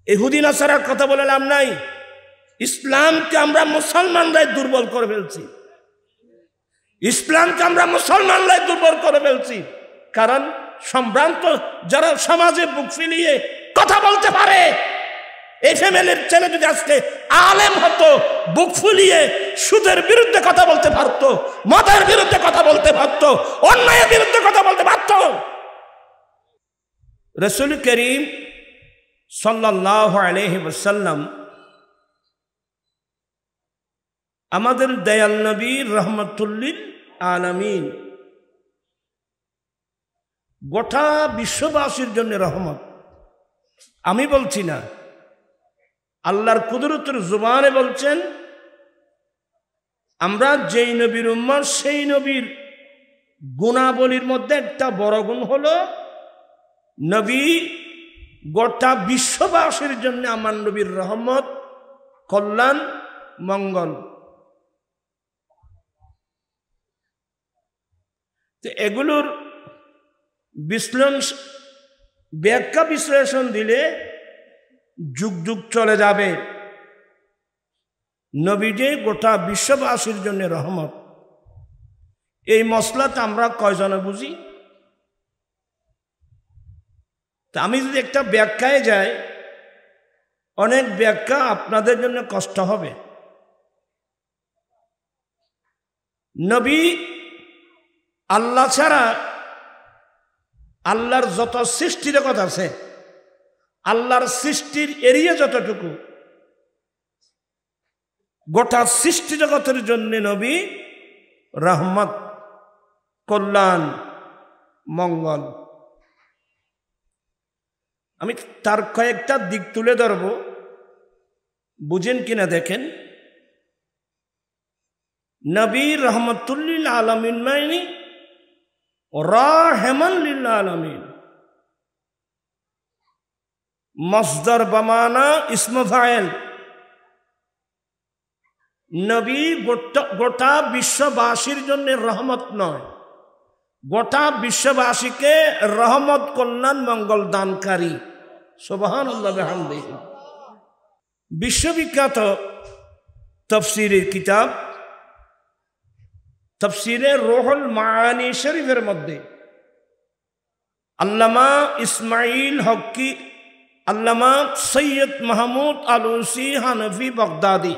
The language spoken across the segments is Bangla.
ইহুদি নাসারার কথা বলে লাভ নাই। ইসলামকে আমরা মুসলমানরাই দুর্বল করে ফেলছি, ইসলামকে আমরা মুসলমানরাই দুর্বল করে ফেলছি। কারণ সম্ভ্রান্ত যারা সমাজে বুক ফিলিয়ে কথা বলতে পারে, এই ফ্যামিলির ছেলে যদি আজকে আলেম হতো, বুক ফুলিয়ে সুদের বিরুদ্ধে কথা বলতে পারতো, মদের বিরুদ্ধে কথা বলতে পারতো, অন্যায়ের বিরুদ্ধে কথা বলতে পারতো। রাসূল করিম সাল্লাল্লাহু আলাইহি ওয়াসাল্লাম আমাদের দয়াল নবী রহমাতুল্লিল আলামিন, গোটা বিশ্ববাসীর জন্য রহমত। আমি বলছি না, আল্লাহর কুদরতের জবানে বলছেন, আমরা যেই নবীর উম্মত সেই নবীর গুণাবলীর মধ্যে একটা বড় গুণ হলো নবী গোটা বিশ্ববাসীর জন্য আমার নবীর রহমত, কল্যাণ, মঙ্গল। তো এগুলোর ব্যাখ্যা বিশ্লেষণ দিলে যুগ যুগ চলে যাবে। নবী যে গোটা বিশ্ববাসীর জন্য রহমত, এই মসলাটা আমরা কয়জনে বুঝি? তা আমি যদি একটা ব্যাখ্যায় যাই, অনেক ব্যাখ্যা আপনাদের জন্য কষ্ট হবে। নবী আল্লাহ ছাড়া আল্লাহর যত সৃষ্টি জগৎ আছে, আল্লাহর সৃষ্টির এরিয়া যতটুকু, গোটা সৃষ্টি জগতের জন্য নবী রহমত, কল্যাণ, মঙ্গল। আমি তার কয়েকটা দিক তুলে ধরব, বুঝেন কিনা দেখেন। নবী রহমতুল্লিল আলামিন মানে রাহমান লিল আলামিন, মসদার বামানা ইসম ফাইল। নবী গোটা বিশ্ববাসীর জন্য রহমত নয়, গোটা বিশ্ববাসীকে রহমত, কল্যাণ, মঙ্গল দানকারী। সুবহানাল্লাহ বিহামদিহি। বিশ্ববিখ্যাত তাফসীরের কিতাব তাফসীরে রুহুল মাআনি শরীফের মধ্যে আল্লামা ইসমাইল হক্কি, আল্লামা সৈয়দ মাহমুদ আলুসি হানফি বাগদাদি,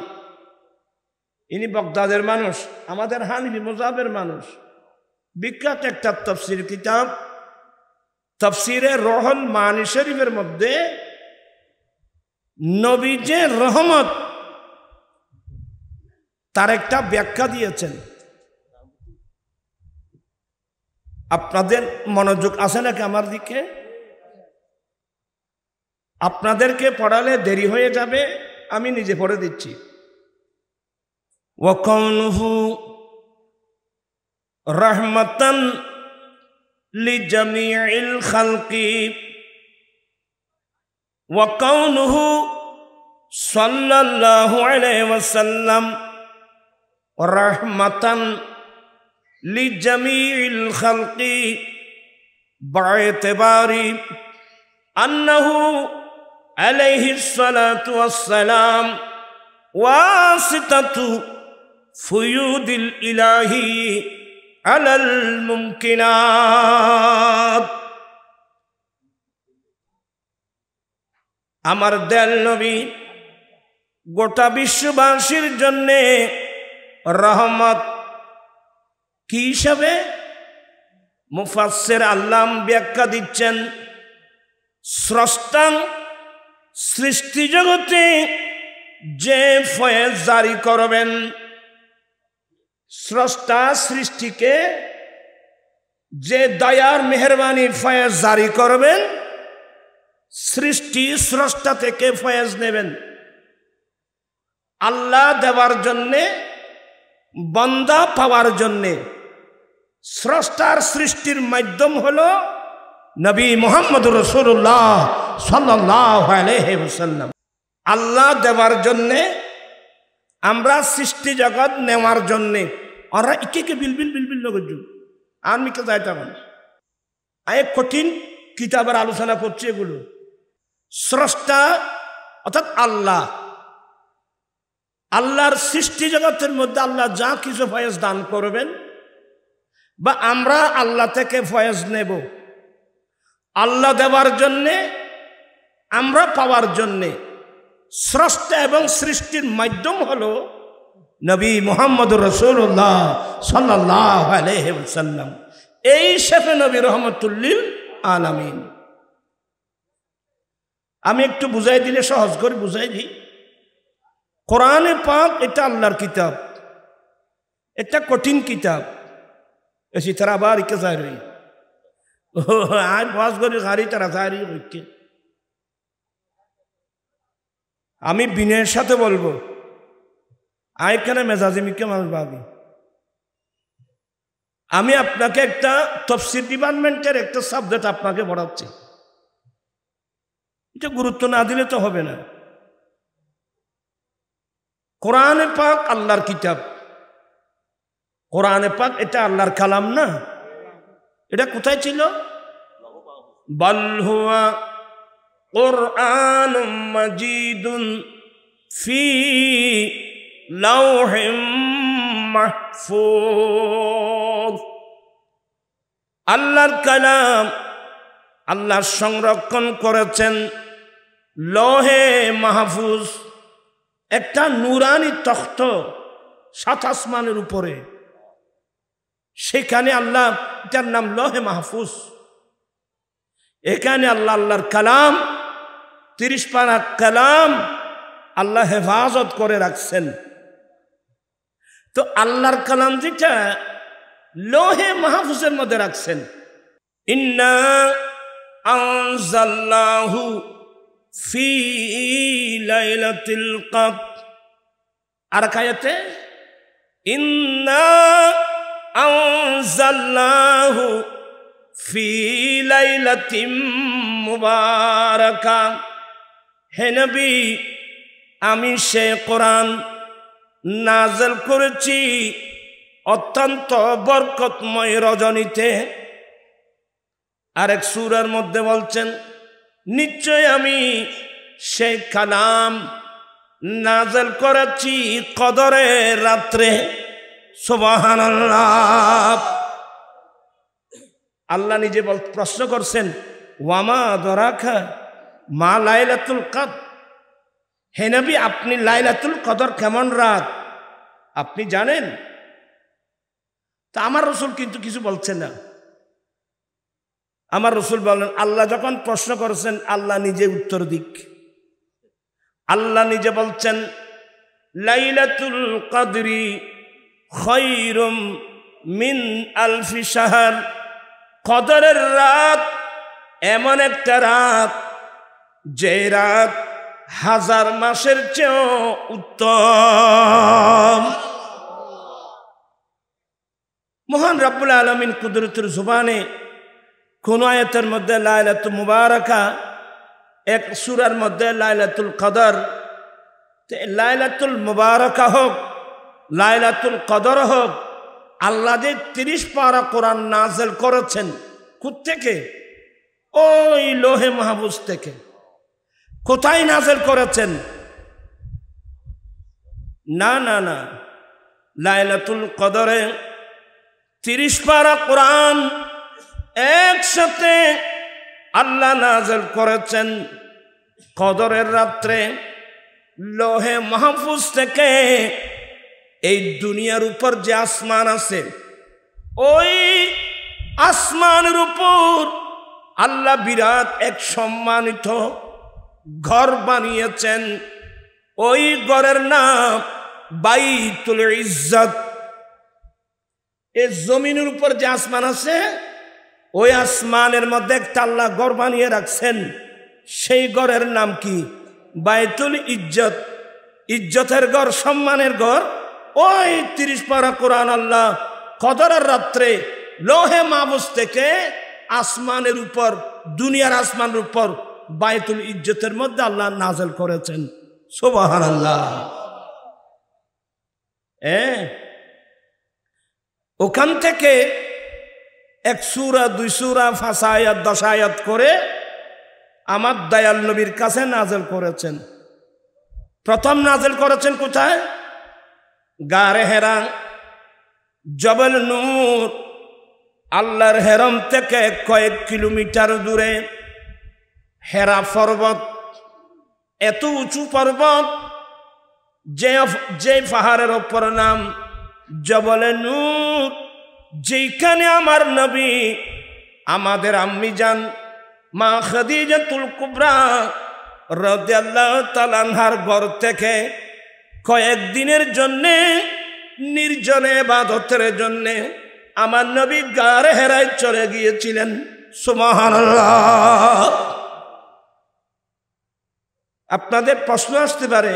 ইনি বাগদাদের মানুষ, আমাদের হানফি মযহাবের মানুষ। বিখ্যাত একটা তাফসীর কিতাব তাফসীরে রুহুল মাআনি শরীফের মধ্যে নবী যে রহমত, তার একটা ব্যাখ্যা দিয়েছেন। আপনাদের মনোযোগ আছে নাকি আমার দিকে? আপনাদেরকে পড়ালে দেরি হয়ে যাবে, আমি নিজে পড়ে দিচ্ছি। ওয়া কাউনুহু রাহমাতান লিজামিইল খালকি ওয়া কাউনুহু সাল্লাল্লাহু আলাইহি ওয়াসাল্লাম রাহমাতান লিজামিইল খালকি বা'তিবারি আন্নাহু আলাইহিস সালাতু ওয়াসসালাম ওয়াসিতাতু ফুয়ুদিল ইলাহি আলাল মুমকিনাত। আমার দয়াল নবী গোটা বিশ্ববাসীর জন্যে রহমত। কি হিসাবে? মুফাসসির আল্লাম ব্যাখ্যা দিচ্ছেন, স্রষ্টাং সৃষ্টি জগতে যে ফয়েজ জারি করবেন, স্রষ্টা সৃষ্টিকে যে দয়ার মেহেরবানি ফয়েজ জারি করবেন, সৃষ্টি স্রষ্টা থেকে ফয়েজ নেবেন। আল্লাহ দেওয়ার জন্যে, বান্দা পাওয়ার জন্যে স্রষ্টার সৃষ্টির মাধ্যম হলো নবী মুহাম্মদুর রাসূলুল্লাহ সাল্লাল্লাহু আলাইহি ওয়াসাল্লাম। আল্লাহ দেওয়ার জন্যে, আমরা সৃষ্টি জগৎ নেওয়ার জন্যে। ওরা একে বিলবিল বিলবিল লগের আমি কে যাইতে পারি, আমি কঠিন কিতাবের আলোচনা করছি। এগুলো স্রষ্টা অর্থাৎ আল্লাহর সৃষ্টি জগতের মধ্যে আল্লাহ যা কিছু ফয়েজ দান করবেন বা আমরা আল্লাহ থেকে ফয়েজ নেব, আল্লাহ দেওয়ার জন্যে, আমরা পাওয়ার জন্যে স্রষ্টা এবং সৃষ্টির মাধ্যম হলো নবী মুহাম্মদুর রাসূলুল্লাহ সাল্লাল্লাহু আলাইহি ওয়াসাল্লাম, এই শেফে নবী রহমতুল লিল আলামিন। আমি একটু বুঝাই দিলে সহজ করে বুঝাই দিই। কোরআনে পাক এটা আল্লাহর কিতাব, এটা কঠিন কিতাব। এসি তারা আবার ইকে যায় রই আজ বাস করে গাড়ি তারা যায় রই। আমি বিনয়ের সাথে বলবো, আইখানে মেজাজি মিকে মানুষ ভাবি, আমি আপনাকে একটা তাফসীর ডিপার্টমেন্টের একটা সাবজেক্ট আপনাকে পড়াচ্ছি, এটা গুরুত্ব না দিলে তো হবে না। কোরআনে পাক আল্লাহর কিতাব, কোরআনে পাক এটা আল্লাহর কালাম না। এটা কোথায় ছিল? বাল হুয়া কুরআনুম মাজিদুন ফি লাওহিম মাহফুজ। আল্লাহর কালাম আল্লাহ সংরক্ষণ করেছেন লৌহে মাহফুজ, একটা নুরানি তখ্ত সাত আসমানের উপরে, সেখানে আল্লাহ, এটার নাম লৌহে মাহফুজ। এখানে আল্লাহর কালাম 30 পারা কালাম আল্লাহ হেফাজত করে রাখছেন। তো আল্লাহর কালাম যেটা লৌহে মাহফুজের মধ্যে রাখছেন, ইন্না আনজালনাহু ফি লাইলাতুল কদর। আর কায়াতে ইন্না আনজালনাহু ফি লাইলাতিম মুবারাকা। হে নবী, আমি সে কোরআন নাযিল করেছি অত্যন্ত বরকতময় রজনীতে। আরেক সূরার মধ্যে বলছেন, নিশ্চয় আমি সেই কালাম নাযিল করেছি কদরের রাত্রে। সুবহানাল্লাহ। আল্লাহ নিজে প্রশ্ন করছেন, ওয়ামা দরাকা মা লাইলাতুল কদর। হে নবী, আপনি লাইলাতুল কদর কেমন রাত আপনি জানেন? তা আমার রাসূল কিন্তু কিছু বলছেন না। আমার রাসূল বলেন, আল্লাহ যখন প্রশ্ন করেছেন আল্লাহ নিজে উত্তর দিক। আল্লাহ নিজে বলছেন, লাইলাতুল কদরি খায়রুম মিন আলফি শাহর। কদরের রাত এমন একটা রাত, যে রাত 1000 মাসের চেয়েও উত্তম। মহান রব্বুল আলামিন কুদরতের জবানে কোন আয়াতের মধ্যে লাইলাতুল মুবারাকা, এক সূরার মধ্যে লাইলাতুল কদর। লাইলাতুল মুবারাকা হোক, লাইলাতুল কদর হোক, আল্লাহ যে 30 পারা কোরআন নাযিল করেছেন, কোত্থেকে? ওই লৌহে মাহফুজ থেকে। কোথায় নাযিল করেছেন? না না না, লাইলাতুল কদরে 30 পারা কোরআন একসাথে আল্লাহ নাযিল করেছেন কদরের রাত্রে লৌহে মাহফুজ থেকে। এই দুনিয়ার উপর যে আসমান আছে, ওই আসমানের উপর আল্লাহ বিরাট এক সম্মানিত ঘর বানিয়েছেন। ওই ঘরের নাম বাইতুল ইজ্জত। এই জমিনের উপর যে আসমান আছে, ওই আসমানের মধ্যে একটা আল্লাহ ঘর বানিয়ে রাখছেন। সেই ঘরের নাম কি? বাইতুল ইজ্জত। ইজ্জতের ঘর, সম্মানের ঘর। ওই 30 পারা কোরআন আল্লাহ কদরের রাত্রে লৌহে মাহফুজ থেকে আসমানের উপর, দুনিয়ার আসমানের উপর বাইতুল ইজ্জতের মধ্যে আল্লাহ নাযিল করেছেন। সুবহানাল্লাহ। ওখান থেকে 1 সূরা 2 সূরা 5 আয়াত 10 আয়াত করে আমার দয়াল নবীর কাছে নাযিল করেছেন। প্রথম নাজিল করেছেন কোথায়? গারে হেরা, জবল নূর, আল্লাহর হেরম থেকে কয়েক কিলোমিটার দূরে হেরা পর্বত। এত উঁচু পর্বত যে পাহাড়ের ওপর নাম জবলে নূর, যেখানে আমার নবী আমাদের আম্মি জান মা খাদিজাতুল কুবরা রাদিয়াল্লাহু তাআলা আনহার ঘর থেকে কয়েকদিনের জন্যে নির্জনে ইবাদতের জন্যে আমার নবী গারে হেরায় চলে গিয়েছিলেন। সুবহানাল্লাহ। আপনাদের প্রশ্ন আসতে পারে,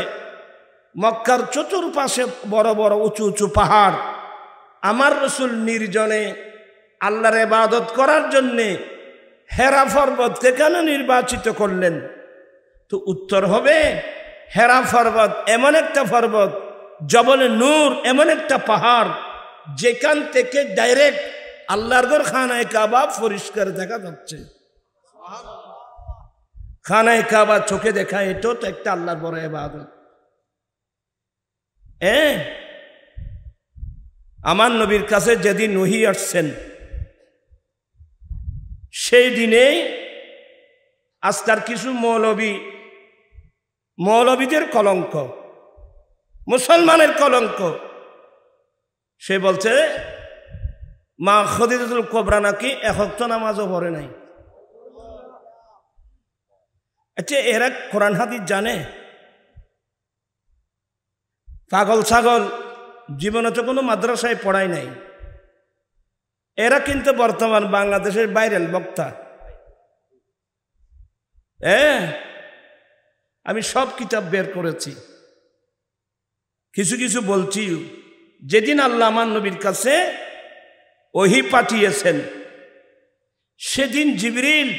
মক্কার চতুর্পাশে বড় বড় উঁচু উঁচু পাহাড়, আমার রাসূল নির্জনে আল্লাহর ইবাদত করার জন্যে হেরা পর্বতকে কেন নির্বাচিত করলেন? তো উত্তর হবে, হেরা পর্বত এমন একটা পর্বত, জবলে নূর এমন একটা পাহাড়, যেখান থেকে ডাইরেক্ট আল্লাহর ঘর খানায়ে কাবা পরিষ্কার দেখা যাচ্ছে। খানায়ে কাবা চোখে দেখা, এটাও তো একটা আল্লাহর বড় ইবাদত। আমার নবীর কাছে যেদিন ওহী আসছেন, সেই দিনে আজকাল কিছু মৌলবীদের কলঙ্ক, মুসলমানের কলঙ্ক, সে বলছে মা খাদিজাতুল কুবরা নাকি এক ওয়াক্ত নামাজও পড়ে নাই। আচ্ছা, এরা কোরআন হাদিস জানে? পাগল ছাগল, জীবনে তো কোনো মাদ্রাসায় পড়ায় নাই। এরা কিন্তু বর্তমান বাংলাদেশের ভাইরাল বক্তা। আমি সব কিতাব বের করেছি, কিছু কিছু বলছি। যেদিন আল্লাহ আমার নবীর কাছে ওহী পাঠিয়েছেন, সেদিন জিবরিল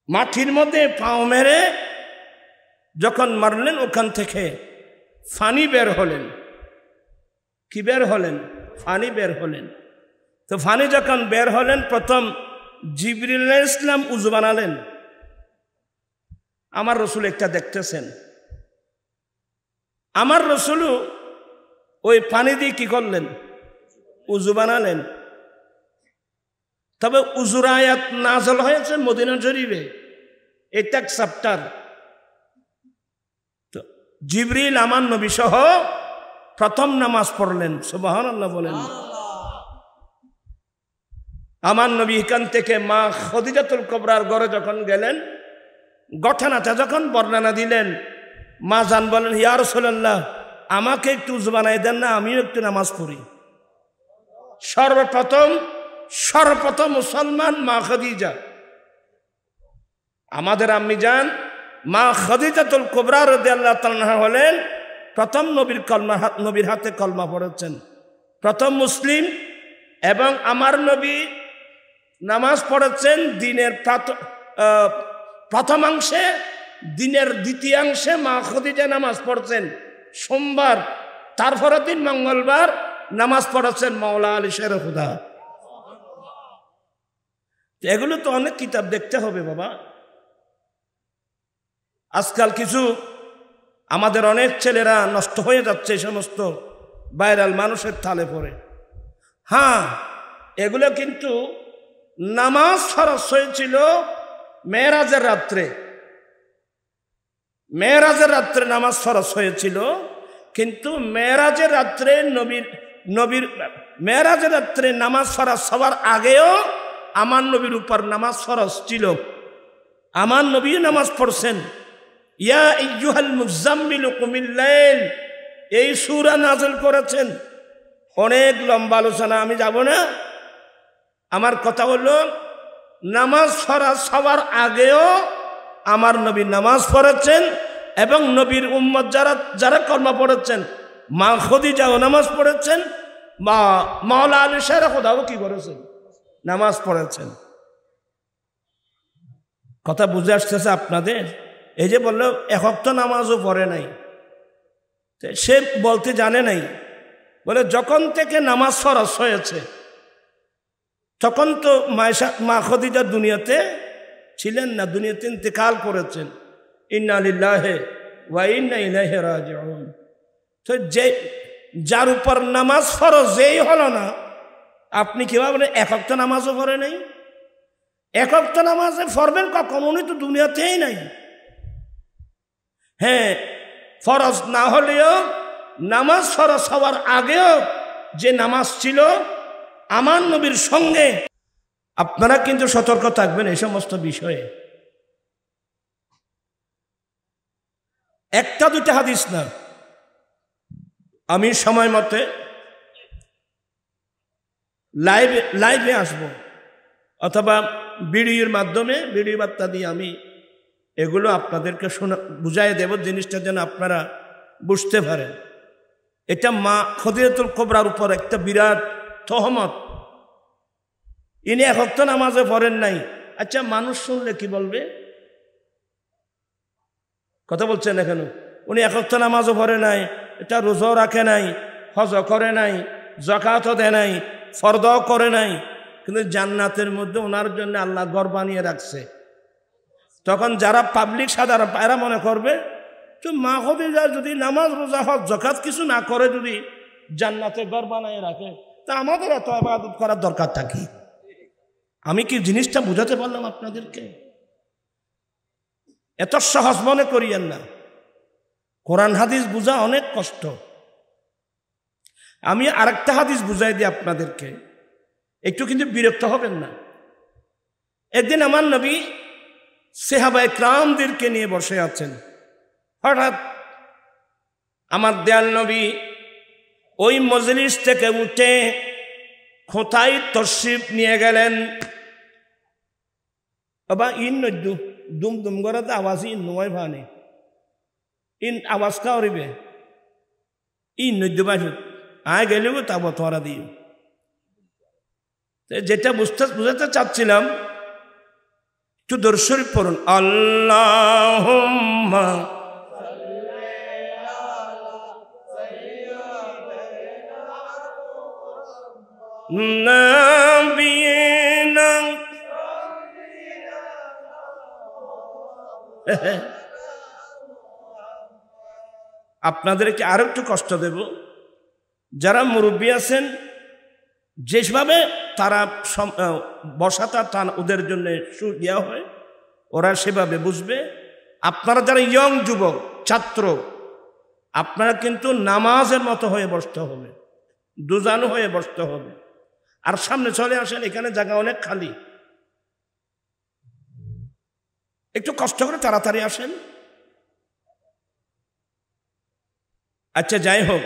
মাটির মধ্যে পাও মেরে যখন মারলেন, ওখান থেকে ফানি বের হলেন। কি বের হলেন? ফানি বের হলেন। তো ফানি যখন বের হলেন, প্রথম জিবরিল আলাইহিস সালাম উযু বানালেন। আমার রাসূল একটা দেখতেছেন, আমার রাসূলও ওই পানি দিয়ে কি করলেন? উযু বানালেন। তবে উযুর আয়াত নাযিল হয়েছে মদিনা শরীফে, এটা এক চ্যাপ্টার। তো জিবরিল আমার নবী সহ প্রথম নামাজ পড়লেন। সুবহানাল্লাহ বলেন। আমার নবী এখান থেকে মা খাদিজাতুল কুবরার ঘরে যখন গেলেন, ঘটনাটা যখন বর্ণনা দিলেন, মা জান বলেন, ইয়া রাসূলুল্লাহ, আমাকে একটু উযু বানাই দেন না, আমিও একটু নামাজ পড়ি। সর্বপ্রথম মুসলমান মা খাদিজা, আমাদের আম্মি জান মা খাদিজাতুল কুবরা রাদিয়াল্লাহু তাআলা আনহা হলেন প্রথম নবীর হাতে কলমা পড়েছেন, প্রথম মুসলিম। এবং আমার নবী নামাজ পড়েছেন দিনের প্রথমাংশে, দিনের দ্বিতীয়াংশে মা খাদিজা নামাজ পড়ছেন সোমবার, তারপরের দিন মঙ্গলবার নামাজ পড়েছেন মাওলা আলী শের খুদা। এগুলো তো অনেক কিতাব দেখতে হবে বাবা। আজকাল কিছু আমাদের অনেক ছেলেরা নষ্ট হয়ে যাচ্ছে এই সমস্ত ভাইরাল মানুষের তালে পড়ে। হ্যাঁ, এগুলো কিন্তু নামাজ ফরজ হয়েছিল মেরাজের রাত্রে। মেরাজের রাত্রে নামাজ ফরজ হয়েছিল, কিন্তু মেরাজের রাত্রে মেরাজের রাত্রে নামাজ ফরজ হওয়ার আগেও আমার নবীর উপর নামাজ ফরজ ছিল। আমার নবী নামাজ পড়ছেন, ইয়া আইয়ুহাল মুযাম্মিলু কুমিল লাইল, এই সূরা নাযিল করেছেন। অনেক লম্বা আলোচনা, আমি যাব না। আমার কথা হলো, নামাজ ফরজ হওয়ার আগেও আমার নবী নামাজ পড়েছেন, এবং নবীর উম্মত যারা কলমা পড়েছেন, মা খাদিজাও নামাজ পড়েছেন, মাওলা আলী শের খুদাও কি করেছেন? নামাজ পড়েছেন। কথা বুঝে আসতেছে আপনাদের? এই যে বললো এক ওয়াক্ত নামাজও পড়ে নাই, সে বলতে জানে নাই। বলে যখন থেকে নামাজ ফরজ হয়েছে, তখন তো মা খাদিজা দুনিয়াতে ছিলেন না, দুনিয়াতে ইন্তেকাল করেছেন। ইন্না লিল্লাহি ওয়া ইন্না ইলাইহি রাজিউন। তো যে যার উপর নামাজ ফরজ যেই হলো না, আপনি কিভাবে বলেন এক ওয়াক্ত নামাজও পড়ে নাই? এক ওয়াক্ত নামাজে পড়বেন কখন? উনি তো দুনিয়াতেই নাই। হ্যাঁ, ফরজ না হলেও নামাজ ফরজ হওয়ার আগেও যে নামাজ ছিল আমার নবীর সঙ্গে, আপনারা কিন্তু সতর্ক থাকবেন এই সমস্ত বিষয়ে। একটা দুইটা হাদিস না, আমি সময় মতে লাইভে আসবো অথবা ভিডিওর মাধ্যমে ভিডিও বার্তা দিয়ে আমি এগুলো আপনাদেরকে বুঝাই দেব, জিনিসটা যেন আপনারা বুঝতে পারেন। এটা মা খদিজাতুল কুবরার উপর একটা বিরাট তহমত। ইনি এক ওয়াক্ত নামাজে পড়েন নাই। আচ্ছা, মানুষ শুনলে কি বলবে? কথা বলছেন না কেন? উনি এক ওয়াক্ত নামাজও পড়ে নাই, এটা রোজাও রাখে নাই, হজও করে নাই, যাকাতও দেয় নাই, ফরদাও করে নাই, কিন্তু জান্নাতের মধ্যে ওনার জন্য আল্লাহ ঘর বানিয়ে রাখছে। তখন যারা পাবলিক সাধারণ এরা মনে করবে তো মা খদিজা যদি নামাজ রোজা হজ যাকাত কিছু না করে যদি জান্নাতে ঘর বানিয়ে রাখে, তা আমাদের এত ইবাদত করার দরকারটা কি? আমি কি জিনিসটা বুঝাতে পারলাম আপনাদেরকে? এত সহজ মনে করিয়েন না। কোরআন হাদিস বুঝা অনেক কষ্ট। আমি আরেকটা হাদিস বুঝাই দিই আপনাদেরকে, একটু কিন্তু বিরক্ত হবেন না। একদিন আমার নবী সাহাবায়ে কিরামদেরকে নিয়ে বসে আছেন। হঠাৎ আমার দয়াল নবী ওই মজলিস থেকে উঠে খোঁতায় তশরিফ নিয়ে গেলেন। বাবা ইন নদ্দু দুম দুম করে তো আওয়াজ ইন নয় ভানে ইন আওয়াজ কাউরিবে ইন নদ্দু বাসু আয় গেলেও তাবো তোরা দিও। যেটা বুঝাতে চাচ্ছিলাম, একটু দরুদ শরীফ পড়ুন। আল্লাহুম্মা নাবিয়িনা। আপনাদেরকে আরো একটু কষ্ট দেব, যারা মুরব্বী আছেন যেভাবে তারা বসাটা টান ওদের জন্য দেওয়া হয়, ওরা সেভাবে বুঝবে। আপনারা যারা ইয়ং যুবক ছাত্র, আপনারা কিন্তু নামাজের মতো হয়ে বসতে হবে, দুজানু হয়ে বসতে হবে। আর সামনে চলে আসেন, এখানে জায়গা অনেক খালি, একটু কষ্ট করে তাড়াতাড়ি আসেন। আচ্ছা, যাই হোক,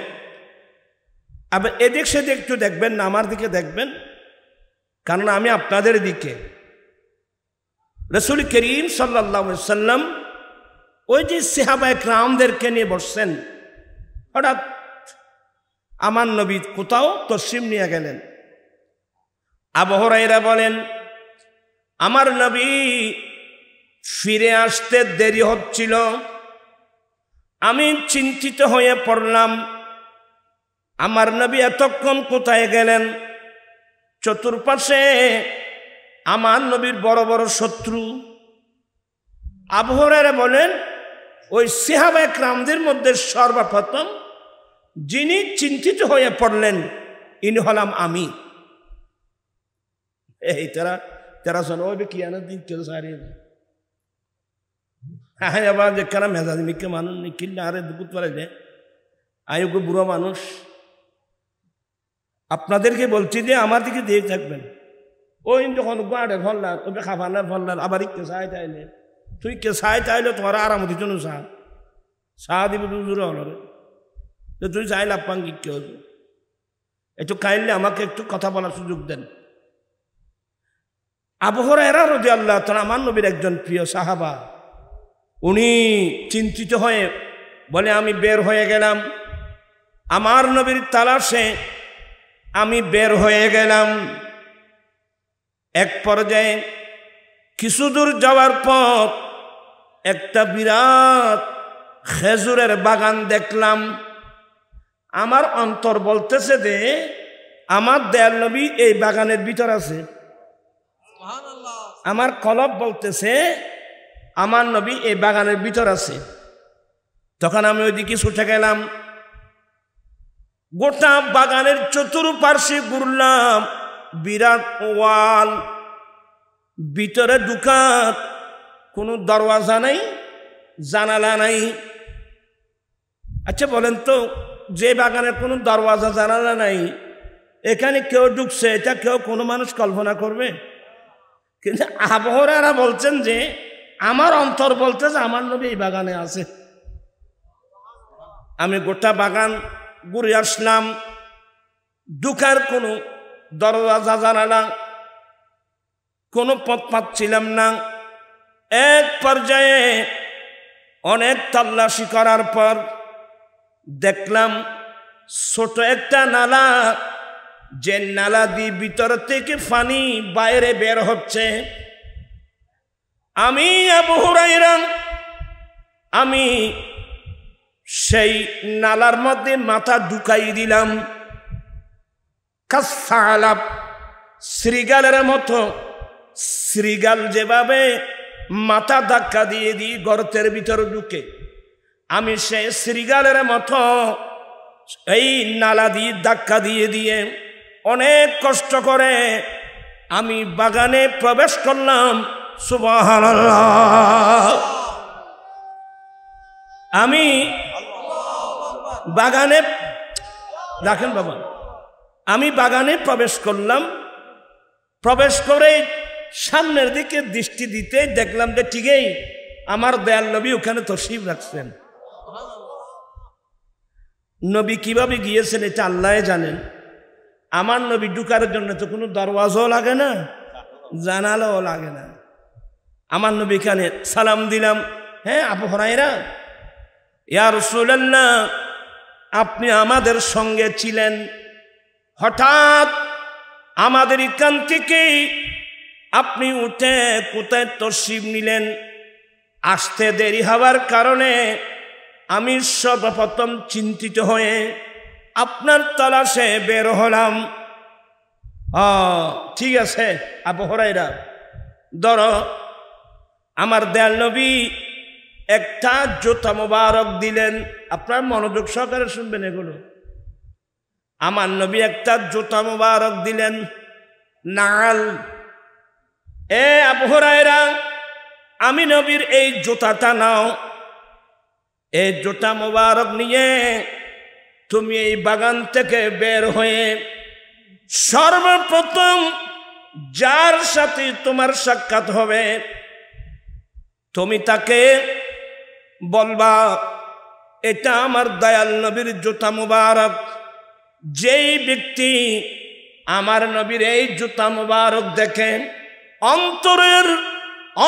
আবার এদিক সেদিক একটু দেখবেন না, আমার দিকে দেখবেন, কারণ আমি আপনাদের দিকে। রাসূল করিম সাল্লাল্লাহু আলাইহি সাল্লাম ওই যে সাহাবায়ে কিরামদেরকে নিয়ে বসছেন, হঠাৎ আমার নবী কোথাও তশরিফ নিয়ে গেলেন। আবু হুরায়রা বলেন, আমার নবী ফিরে আসতে দেরি হচ্ছিল, আমি চিন্তিত হয়ে পড়লাম, আমার নবী এতক্ষণ কোথায় গেলেন? চতুর্পাশে আমার নবীর বড় বড় শত্রু। আবু হুরায়রা বলেন, ওই সাহাবায়ে কিরামদের মধ্যে সর্বপ্রথম যিনি চিন্তিত হয়ে পড়লেন ইনি হলাম আমি। এই তেরা শোনো ওই কি আনা দিন কেউ সারিয়ে হ্যাঁ, আবার যেখানে মেজাজ মিকে মানুষ নিকিল আরে দুপুর পরে যে আয়োগ্য বুড়ো মানুষ। আপনাদেরকে বলছি যে আমার দিকে দিয়ে থাকবেন। ওই যখন গাড়ে ফল্লার ওই খাবানার ফল্লার আবার কে চাই চাইলে তুই কে চাই চাইলে তোমার আরাম হতে জন্য চা দিব দূরে হল রে, তুই চাইলে আপান কি কেউ একটু কাইন্ডলি আমাকে একটু কথা বলার সুযোগ দেন। আবু হুরায়রা রাদিয়াল্লাহু তাআলা আমার নবীর একজন প্রিয় সাহাবা, উনি চিন্তিত হয়ে বলে, আমি বের হয়ে গেলাম আমার নবীর তালাশে, আমি বের হয়ে গেলাম। এক পর্যায়ে কিছু দূর যাওয়ার পর একটা বিরাট খেজুরের বাগান দেখলাম। আমার অন্তর বলতেছে যে আমার দয়াল নবী এই বাগানের ভিতর আছে। আমার কলব বলতেছে আমার নবী এই বাগানের ভিতর আছে। তখন আমি ওইদিকে ছুটে গেলাম, গোটা বাগানের চতুর্পার্শ্বে ঘুরলাম, বিরাট ওয়াল, ভিতরে ঢুকার কোনো দরওয়াজা নাই, জানালা নাই। আচ্ছা বলেন তো, যে বাগানের কোনো দরওয়াজা জানালা নাই, এখানে কেউ ঢুকছে, এটা কেউ কোনো মানুষ কল্পনা করবে? কিন্তু আবহাওয়ারা বলছেন যে আমার অন্তর বলতে যে আমার নবী এই বাগানে আছে। আমি গোটা বাগান ঘুরে আসলাম, ঢুকার কোনো দরওয়াজা জানালা, কোনো পথ পাচ্ছিলাম না। এক পর্যায়ে অনেক তল্লাশি করার পর দেখলাম ছোট একটা নালা, যে নালা দিয়ে ভিতর থেকে পানি বাইরে বের হচ্ছে। আমি আবু হুরায়রা, আমি সেই নালার মধ্যে মাথা ঢুকাই দিলাম, কাসালাপ, শ্রীগালের মতো। শ্রীগাল যেভাবে মাথা ধাক্কা দিয়ে দিয়ে গর্তের ভিতর ঢুকে, আমি সেই শ্রীগালের মতো এই নালা দিয়ে ধাক্কা দিয়ে দিয়ে অনেক কষ্ট করে আমি বাগানে প্রবেশ করলাম। সুবহানাল্লাহ। আমি বাগানে, রাখেন বাবা, আমি বাগানে প্রবেশ করলাম। প্রবেশ করে সামনের দিকে দৃষ্টি দিতে দেখলাম যে ঠিকই আমার দয়াল নবী ওখানে তশরিফ রাখছেন। নবী কিভাবে গিয়েছেন এটা আল্লাহ জানেন। আমার নবী ঢুকার জন্য তো কোনো দরওয়াজাও লাগে না, জানালাও লাগে না। আমার নবী এখানে সালাম দিলাম, হ্যাঁ আবু হুরায়রা, ইয়া রাসূলুল্লাহ, আপনি আমাদের সঙ্গে ছিলেন, হঠাৎ আমাদের এখান থেকে আপনি উঠে কোথায় তশরিফ নিলেন? আসতে দেরি হওয়ার কারণে আমি সর্বপ্রথম চিন্তিত হয়ে আপনার তালাশে বের হলাম। ঠিক আছে আবু হুরায়রা, ধরো। আমার দয়াল নবী একটা জুতা মোবারক দিলেন। আপনার মনোযোগ সহকারে শুনবেন এগুলো। আমার নবী একটা জুতা মোবারক দিলেন, নাল। এ আবু হুরায়রা, আমি নবীর এই জুতাটা নাও। এই জুতা মোবারক নিয়ে তুমি এই বাগান থেকে বের হয়ে সর্বপ্রথম যার সাথে তোমার সাক্ষাৎ হবে তুমি তাকে বলবা এটা আমার দয়াল নবীর জুতা মুবারক। যেই ব্যক্তি আমার নবীর এই জুতা মুবারক দেখে অন্তরের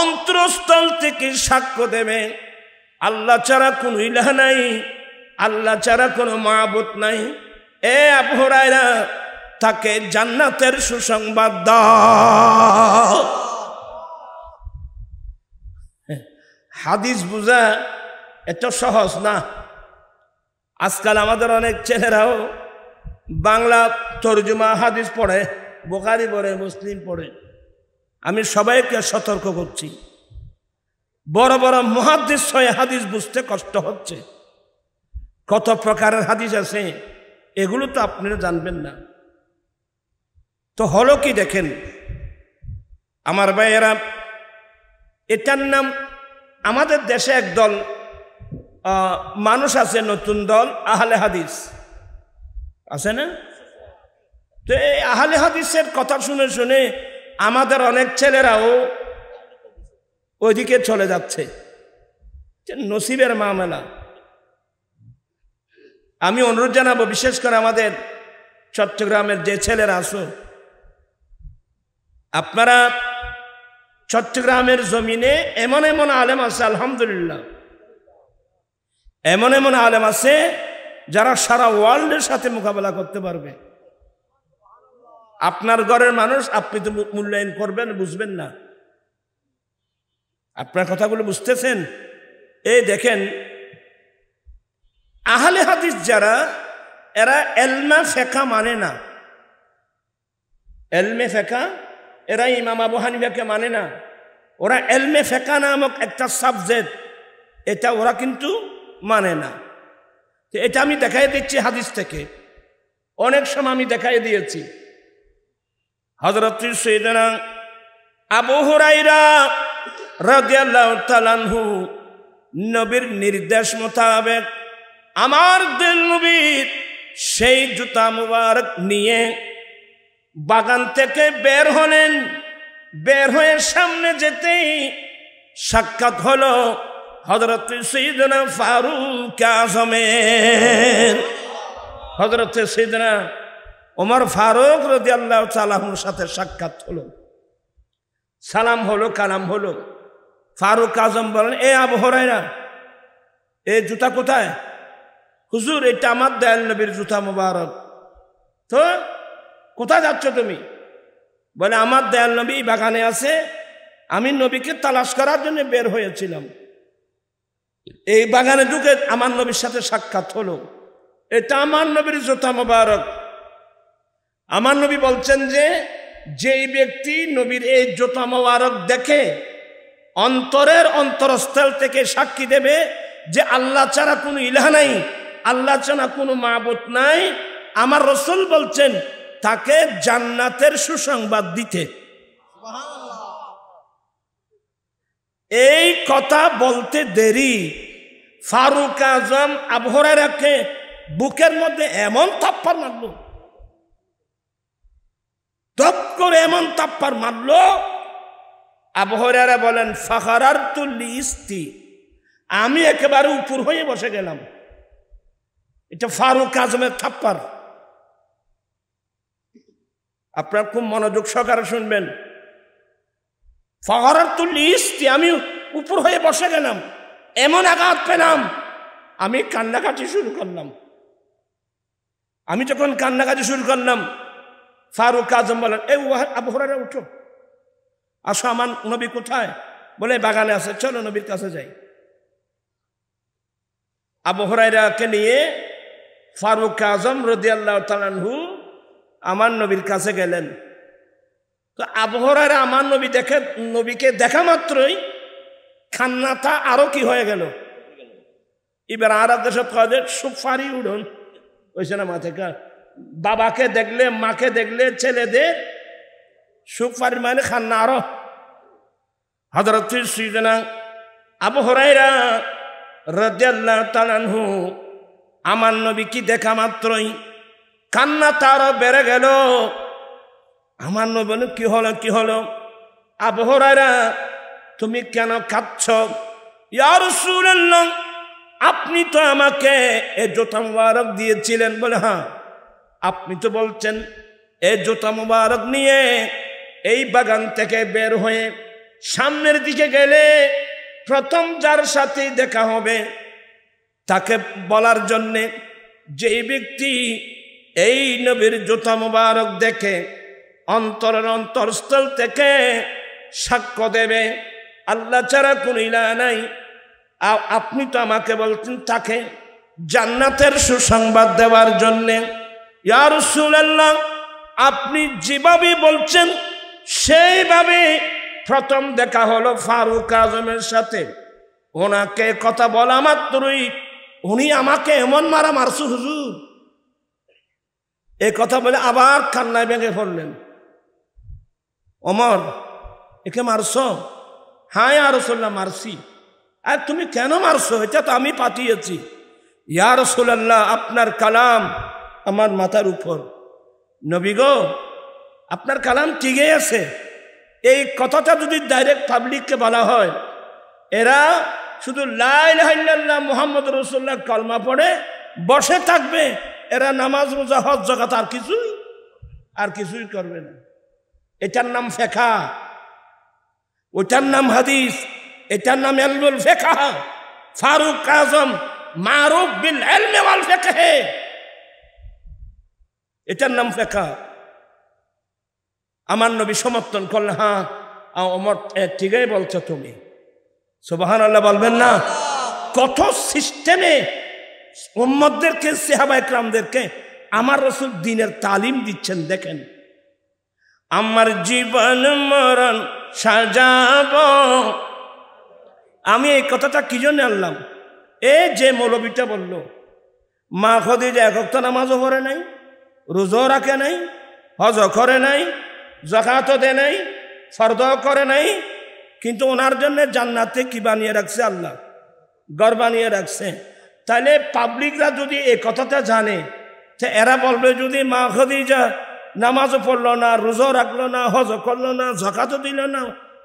অন্তরস্থল থেকে সাক্ষ্য দেবে আল্লাহ ছাড়া কোনো ইলাহ নাই, আল্লাহ ছাড়া কোনো মাবুদ নাই, এ আবু হুরায়রা তাকে জান্নাতের সুসংবাদ দাও। হাদিস বুঝা এত সহজ না। আজকাল আমাদের অনেক ছেলেরাও বাংলা তরজমা হাদিস পড়ে, বুখারী পড়ে, মুসলিম পড়ে। আমি সবাইকে সতর্ক করছি, বড় বড় মুহাদ্দিস হয়ে হাদিস বুঝতে কষ্ট হচ্ছে। কত প্রকারের হাদিস আছে এগুলো তো আপনারা জানবেন না। তো হলো কি দেখেন আমার ভাইয়েরা, এটার নাম, আমাদের দেশে একদল মানুষ আছে, নতুন দল, আহলে হাদিস আছে না? তো এই আহলে হাদিসের কথা শুনে শুনে আমাদের অনেক ছেলেরাও ওইদিকে চলে যাচ্ছে। নসিবের মামলা। আমি অনুরোধ জানাবো, বিশেষ করে আমাদের চট্টগ্রামের যে ছেলেরা আছো, আপনারা চট্টগ্রামের জমিনে এমন এমন আলেম আছে, আলহামদুলিল্লাহ, এমন এমন আলেম আছে যারা সারা ওয়ার্ল্ডের সাথে মোকাবেলা করতে পারবে। আপনার ঘরের মানুষ আপনি তো মূল্যায়ন করবেন, বুঝবেন না। আপনার কথাগুলো বুঝতেছেন? এই দেখেন, আহলে হাদিস যারা, এরা এলমে ফিকহ মানে না। এলমে ফিকহ, এরা ইমাম আবু হানিফাকে মানে না। ওরা এলমে ফিকহ নামক একটা সাবজেক্ট, এটা ওরা কিন্তু মানে না। এটা আমি দেখাই দিচ্ছি হাদিস থেকে, অনেক সময় আমি দেখাই দিয়েছি। হযরত সাইয়েদনা আবু হুরায়রা রাদিয়াল্লাহু তাআলা আনহু নবীর নির্দেশ মোতাবেক আমার দিল নবীর সেই জুতা মুবারক নিয়ে বাগান থেকে বের হলেন। বের হয়ে সামনে যেতেই সাক্ষাৎ হলো হযরত সাইয়েদনা ফারুক আযমের। হযরত সাইয়েদনা ওমর ফারুক রাদিয়াল্লাহু তাআলা আনহুর সাথে সাক্ষাৎ হলো, সালাম হলো, কালাম হলো। ফারুক আজম বলেন, এ আবু হুরায়রা, এই জুতা কোথায়? হুজুর, এটা আমার দয়াল নবীর জুতা মুবারক। তো কোথায় যাচ্ছ তুমি? বলে, আমার দয়াল নবী বাগানে আছে, আমি নবীকে তালাশ করার জন্য বের হয়েছিলাম। এই বাগানে ঢুকে আমার নবীর সাথে সাক্ষাৎ হলো, এটা আমার নবীর জুতা মুবারক। আমার নবী বলছেন যে যেই ব্যক্তি নবীর এই জুতা মুবারক দেখে অন্তরের অন্তরস্থল থেকে সাক্ষী দেবে যে আল্লাহ ছাড়া কোনো ইলাহ নাই, আল্লাহ ছাড়া কোনো মাবুদ নাই, আমার রাসূল বলছেন তাকে জান্নাতের সুসংবাদ দিতে। এই কথা বলতে দেরি ফারুক আজম আবু হুরায়রাকে বুকের মধ্যে এমন থাপ্পড় মারলো, ধপ করে এমন থাপ্পড় মারলো, আবু হুরায়রা বলেন, ফাখারারতু লিস্তি, আমি একেবারে উপর হয়ে বসে গেলাম। এটা ফারুক আজমের থাপ্পড়। আপনারা খুব মনোযোগ সহকারে শুনবেন। ফাখারারতু লিস্তি, আমি উপর হয়ে বসে গেলাম, এমন আঘাত পেলাম, আমি কান্নাকাটি শুরু করলাম। আমি যখন কান্নাকাটি শুরু করলাম, ফারুক আজম বলেন, এই আবু হুরায়রা উঠো, আসো, আমার নবী কোথায়? বলে, বাগানে আছে, চলো নবীর কাছে যাই। আবু হুরায়রাকে নিয়ে ফারুক আজম রাদিয়াল্লাহু তাআলা আনহু আমার নবীর কাছে গেলেন। তো আবু হুরায়রা আমার নবীকে দেখা মাত্রই খান্নাটা আরো কি হয়ে গেল। এবার আর দেশে কাজে সুপারি উড়ন হয়েছে না মাথা। বাবাকে দেখলে, মাকে দেখলে ছেলেদের সুপারি মানে খান্না আরো। হযরত সাইয়েদনা আবু হুরায়রা রাদিয়াল্লাহু তাআলা আনহু আমার নবীকে দেখা মাত্রই কান্না তার বেড়ে গেল। আমার নবী বলেন, কি হলো, কি হলো? আবু হুরায়রা, তুমি কেন কাঁদছ? ইয়া রাসূলুল্লাহ, আপনি তো আমাকে এই জুতা মুবারক দিয়েছিলেন। বলে, হ্যাঁ, আপনি তো বলছেন এই জুতা মুবারক নিয়ে এই বাগান থেকে বের হয়ে সামনের দিকে গেলে প্রথম যার সাথে দেখা হবে তাকে বলার জন্যে যেই ব্যক্তি এই নবীর জুতা মুবারক দেখে অন্তরের অন্তরস্থল থেকে সাক্ষ্য দেবে আল্লাহ ছাড়া কোনো ইলাহ নাই, আপনি তো আমাকে বলছেন তাকে জান্নাতের সুসংবাদ দেওয়ার জন্যে। ইয়া রাসূলুল্লাহ, আপনি যেভাবে বলছেন সেইভাবে প্রথম দেখা হলো ফারুক আজমের সাথে। ওনাকে কথা বলা মাত্রই উনি আমাকে এমন মারা মারছে হুজুর। এ কথা বলে আবার কান্নায় ভেঙে পড়লেন। ওমর, একে মারছো? হ্যাঁ ইয়া রাসূলুল্লাহ, মারছি। আর তুমি কেন মারছো? এটা তো আমি পাঠিয়েছি। ইয়া রাসূলুল্লাহ, আপনার কালাম আমার মাথার উপর। নবী গো, আপনার কালাম ঠিকই আছে। এই কথাটা যদি ডাইরেক্ট পাবলিককে বলা হয়, এরা শুধু লা ইলাহা ইল্লাল্লাহ মুহাম্মদুর রাসূলুল্লাহ কলমা পড়ে বসে থাকবে। এরা নামাজ, রোজা, হজ, যাকাত আর কিছুই করবে না। এটার নাম ফিকহ, ওটার নাম হাদিস, এটার নাম ইলমুল ফিকহ। ফারুক আজম মারুফ বিল ইলমি ওয়াল ফিকহ, এটার নাম ফিকহ। আমার নবী সমর্থন করলেন, হ্যাঁ ওমর ঠিকই বলছো তুমি। সুবহানাল্লাহ বলবেন না? কত সিস্টেমে উম্মতদেরকে, সাহাবায়ে কেরামদেরকে আমার রাসূল দ্বীনের তালিম দিচ্ছেন। দেখেন, আমার জীবন মরণ সাজাবো। আমি এই কথাটা কি জন্য আনলাম? এই যে মৌলবীটা বলল মা খদিজা এক ওয়াক্ত নামাজও পড়ে নাই, রোজাও রাখে নাই, হজ করে নাই, যাকাতও দেয় নাই, ফরদও করে নাই, কিন্তু ওনার জন্য জান্নাতে কি বানিয়ে রাখছে আল্লাহ? ঘর বানিয়ে রাখছে। তাহলে পাবলিকরা যদি এই কথাটা জানে, এরা বলবে যদি মা খদিজা নামাজও পড়লো না, রোজাও রাখলো না, হজ করলো না, যাকাতও দিল না,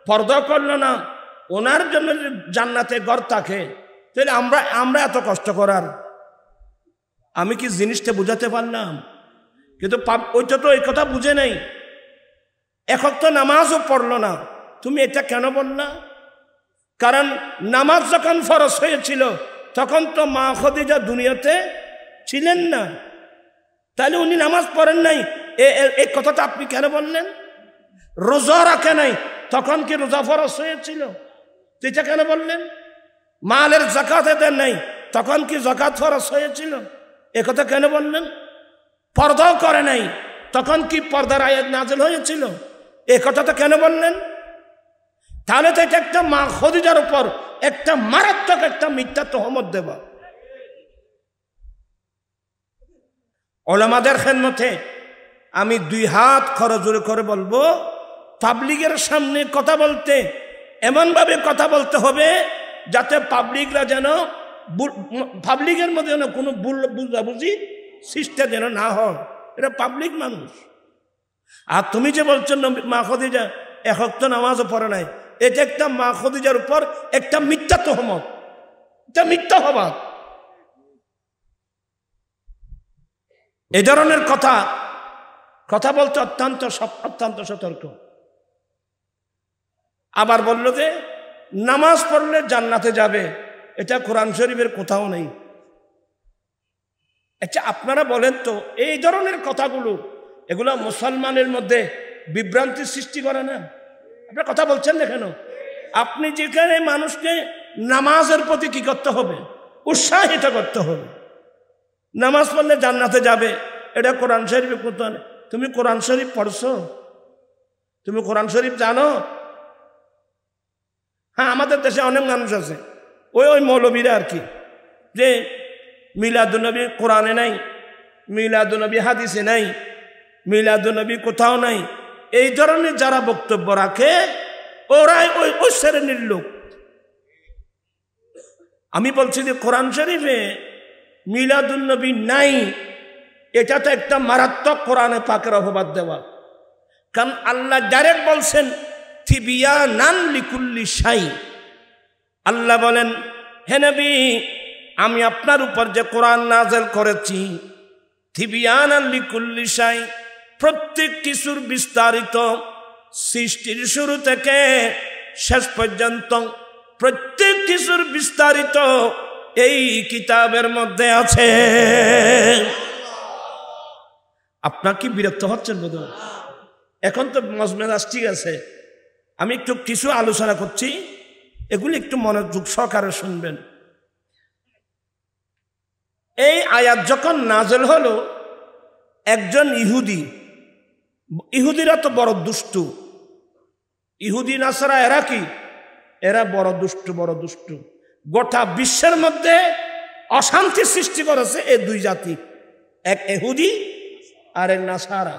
ফরদও করলো না, ওনার জন্য জান্নাতে ঘর থাকে, তাহলে আমরা এত কষ্ট করার? আমি কি জিনিসটা বুঝাতে পারলাম? কিন্তু ওইটা তো এই কথা বুঝে নাই। এখন তো নামাজও পড়লো না, তুমি এটা কেন বললা? কারণ নামাজ যখন ফরজ হয়েছিল তখন তো মা খদিজা দুনিয়াতে ছিলেন না, তাহলে উনি নামাজ পড়েন নাই, এই কথাটা আপনি কেন বললেন? রোজা রাখে নাই, তখন কি রোজা ফরজ হয়েছিল? এটা কেন বললেন? মালের যাকাত দেন নাই, তখন কি যাকাত ফরজ হয়েছিল? একথা কেন বললেন? পর্দাও করে নাই, তখন কি পর্দার আয়াত নাযিল হয়েছিল? এ কথাটা কেন বললেন? তাহলে তো এটা একটা মা খদিজার উপর একটা মারাত্মক একটা মিথ্যা তহমত দেওয়া। ওলামাদের খেদমতে আমি 2 হাত খরচুরি করে বলবো, পাবলিকের সামনে কথা বলতে এমনভাবে কথা বলতে হবে যাতে পাবলিকরা যেন পাবলিকের মধ্যে যেন কোনো বুঝাবুঝি সৃষ্টি যেন না হয়। এটা পাবলিক মানুষ। আর তুমি যে বলছো মা খদিজা এক ওয়াক্ত নামাজও পড়ে নাই, এটা একটা মা খদিজার উপর একটা মিথ্যা তহমত, এটা মিথ্যা হবাদ। এই ধরনের কথা বলতে অত্যন্ত সতর্ক। আবার বলল যে নামাজ পড়লে জান্নাতে যাবে, এটা কোরআন শরীফের কোথাও নেই। আচ্ছা আপনারা বলেন তো, এই ধরনের কথাগুলো এগুলো মুসলমানের মধ্যে বিভ্রান্তির সৃষ্টি করে না? আপনারা কথা বলছেন না কেন? আপনি যেখানে মানুষকে নামাজের প্রতি কি করতে হবে? উৎসাহিত করতে হবে। নামাজ পড়লে জান্নাতে যাবে, এটা কোরআন শরীফে কোথাও নেই। তুমি কোরআন শরীফ পড়ছো? তুমি কোরআন শরীফ জানো? হ্যাঁ, আমাদের দেশে অনেক মানুষ আছে ওই মৌলবীরা আর কি, যে মিলাদুন্নবী কোরআনে নাই, মিলাদুন্নবী হাদিসে নাই, মিলাদুন্নবী কোথাও নাই, এই ধরনের যারা বক্তব্য রাখে ওরাই ওই শ্রেণীর লোক। আমি বলছি যে কোরআন শরীফে মিলাদুন্নবী নাই, এটা তো একটা মারাত্মক কোরআনে পাকের অপবাদ দেওয়া। কারণ আল্লাহ ডাইরেক্ট বলছেন তিবিয়ানান লিকুল্লি শাই। আল্লাহ বলেন, হে নবী আমি আপনার উপর যে কোরআন নাযিল করেছি তিবিয়ানান লিকুল্লি শাই, প্রত্যেক কিছুর বিস্তারিত, সৃষ্টির শুরু থেকে শেষ পর্যন্ত প্রত্যেক কিছুর বিস্তারিত এই কিতাবের মধ্যে আছে। আপনার কি বিরক্ত হচ্ছেন বোধ? এখন তো মজমেজাজ ঠিক আছে, আমি একটু কিছু আলোচনা করছি, এগুলি একটু মনোযোগ সহকারে শুনবেন। এই আয়াত যখন নাযিল হলো, একজন ইহুদিরা তো বড় দুষ্টু, ইহুদি নাসারা এরা কি? এরা বড় দুষ্টু। গোটা বিশ্বের মধ্যে অশান্তি সৃষ্টি করেছে এই 2 জাতি, এক ইহুদি আর এক নাসারা।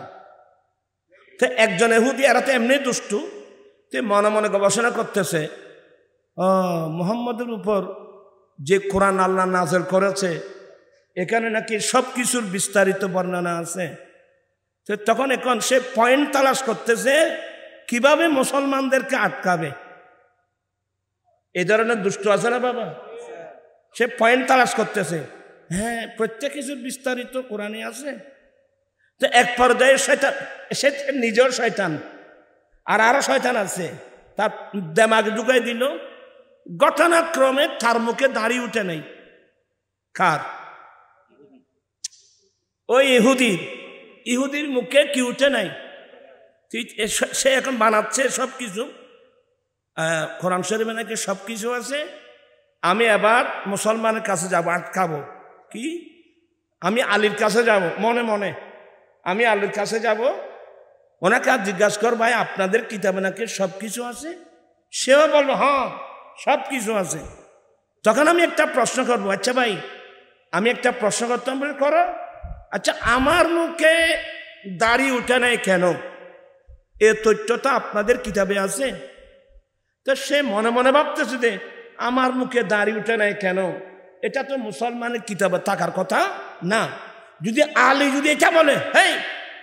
তো একজন ইহুদি, এরা তো এমনি দুষ্টু, তে মনে মনে গবেষণা করতেছে, মুহাম্মদের উপর যে কোরআন আল্লাহ নাযিল করেছে এখানে নাকি সব কিছুর বিস্তারিত বর্ণনা আছে। তো তখন এখন সে পয়েন্ট তালাশ করতেছে কিভাবে মুসলমানদেরকে আটকাবে। এই ধরনের দুষ্ট আছে না বাবা? সে পয়েন্ট তালাশ করতেছে, হ্যাঁ প্রত্যেক কিছুর বিস্তারিত কোরআনে আছে। তো এক পর্যায়ে সে নিজের শয়তান আর আরো শয়তান আছে, তার দেমাগ ঢুকাই দিল। ঘটনাক্রমে তার মুখে দাড়ি উঠে নাই। কার? ওই ইহুদির মুখে কি উঠে নাই? সে এখন বানাচ্ছে সব কিছু, কোরআন শরীফে নাকি সব কিছু আছে। আমি এবার মুসলমানের কাছে যাব, আটকাবো। কি? আমি আলীর কাছে যাব, মনে আমি আলীর কাছে যাব, ওনাকে আর জিজ্ঞাসা কর, ভাই আপনাদের কিতাবে নাকি সব কিছু আছে? সেও বলল হ্যাঁ সব কিছু আছে। তখন আমি একটা প্রশ্ন করবো, আচ্ছা ভাই আমি একটা প্রশ্ন করতাম, বলে করো, আচ্ছা আমার মুখে দাড়ি উঠে নাই কেন? এ তথ্যটা আপনাদের কিতাবে আছে। তো সে মনে মনে ভাবতেছে যে আমার মুখে দাড়ি উঠে নাই কেন, এটা তো মুসলমানের কিতাবে থাকার কথা না। যদি আলী যদি এটা বলে, হেই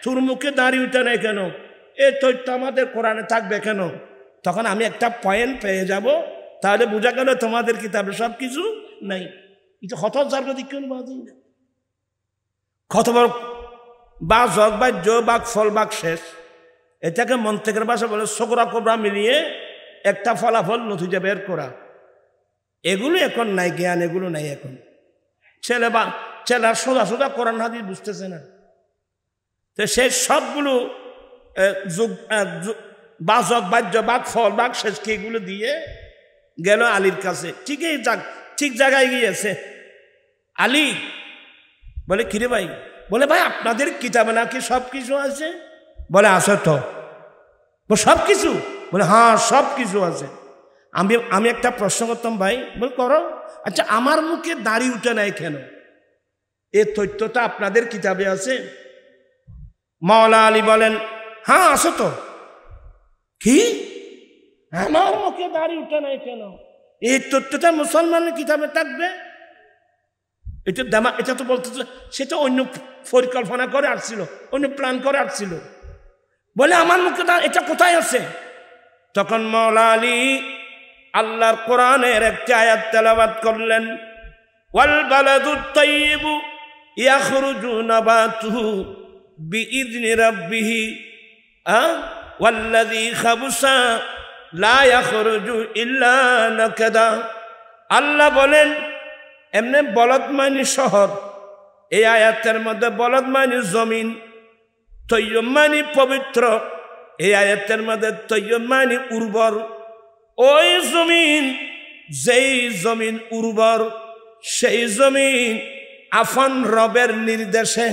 তোর মুখে দাড়ি উঠে নাই কেন, এ তথ্য আমাদের কোরআনে থাকবে কেন, তখন আমি একটা পয়েন্ট পেয়ে যাব। তাহলে বোঝা গেল তোমাদের কিতাবে সব কিছু নাই। এটা হত কত বড় বা জগ বা বাক ফল বাক শেষ, এটাকে মন্ত্রের ভাষা বলে সকরা কোবরা মিলিয়ে একটা ফলাফল নথিতে বের করা। এগুলো এখন নাই, জ্ঞান এগুলো নাই এখন। ছেলেরা সোজা সোজা কোরআন হাদিস বুঝতেছে না। তো সে সবগুলো বাজক বাহ্য বাক ফল বাক শেষকে এগুলো দিয়ে গেল আলীর কাছে। ঠিকই ঠিক জায়গায় গিয়েছে। আলী বলে কিরে ভাই, বলে ভাই আপনাদের কিতাবে নাকি সব কিছু আছে? বলে আছে তো। সব কিছু? বলে হ্যাঁ সব কিছু আছে। আমি একটা প্রশ্ন করতাম, ভাই বলে করো, আচ্ছা আমার মুখে দাড়ি উঠে নাই কেন, এ তথ্যটা আপনাদের কিতাবে আছে? মাওলা আলী বলেন হ্যাঁ আছে তো। কি আমার মুখে দাড়ি উঠে নাই কেন, এই তথ্যটা মুসলমানের কিতাবে থাকবে? এটা তো বলতেছে সেটা অন্য পরিকল্পনা করে আসছিল, অন্য প্ল্যান করে আসছিল। বলে আমার মুখে এটা কোথায় আছে? তখন মাওলা আলী আল্লাহর কোরআনের একটা আয়াত তেলাওয়াত করলেন, ওয়াল বালাদুত তাইয়িবু ইয়াখরুজু নাবাতুহু বিইذনি রাব্বিহি ওয়াল্লাযী খাবুসা লা ইয়াখরুজু ইল্লা নাকাদা। আল্লাহ বলেন এমনি বলদমানি শহর, এই আয়াতের মধ্যে বলদমানি জমিন, তৈয়ব মানি পবিত্র, এই আয়াতের মধ্যে তৈয়ব মানি উর্বর। ওই জমিন, যেই জমিন উর্বর, সেই জমিন আফন রবের নির্দেশে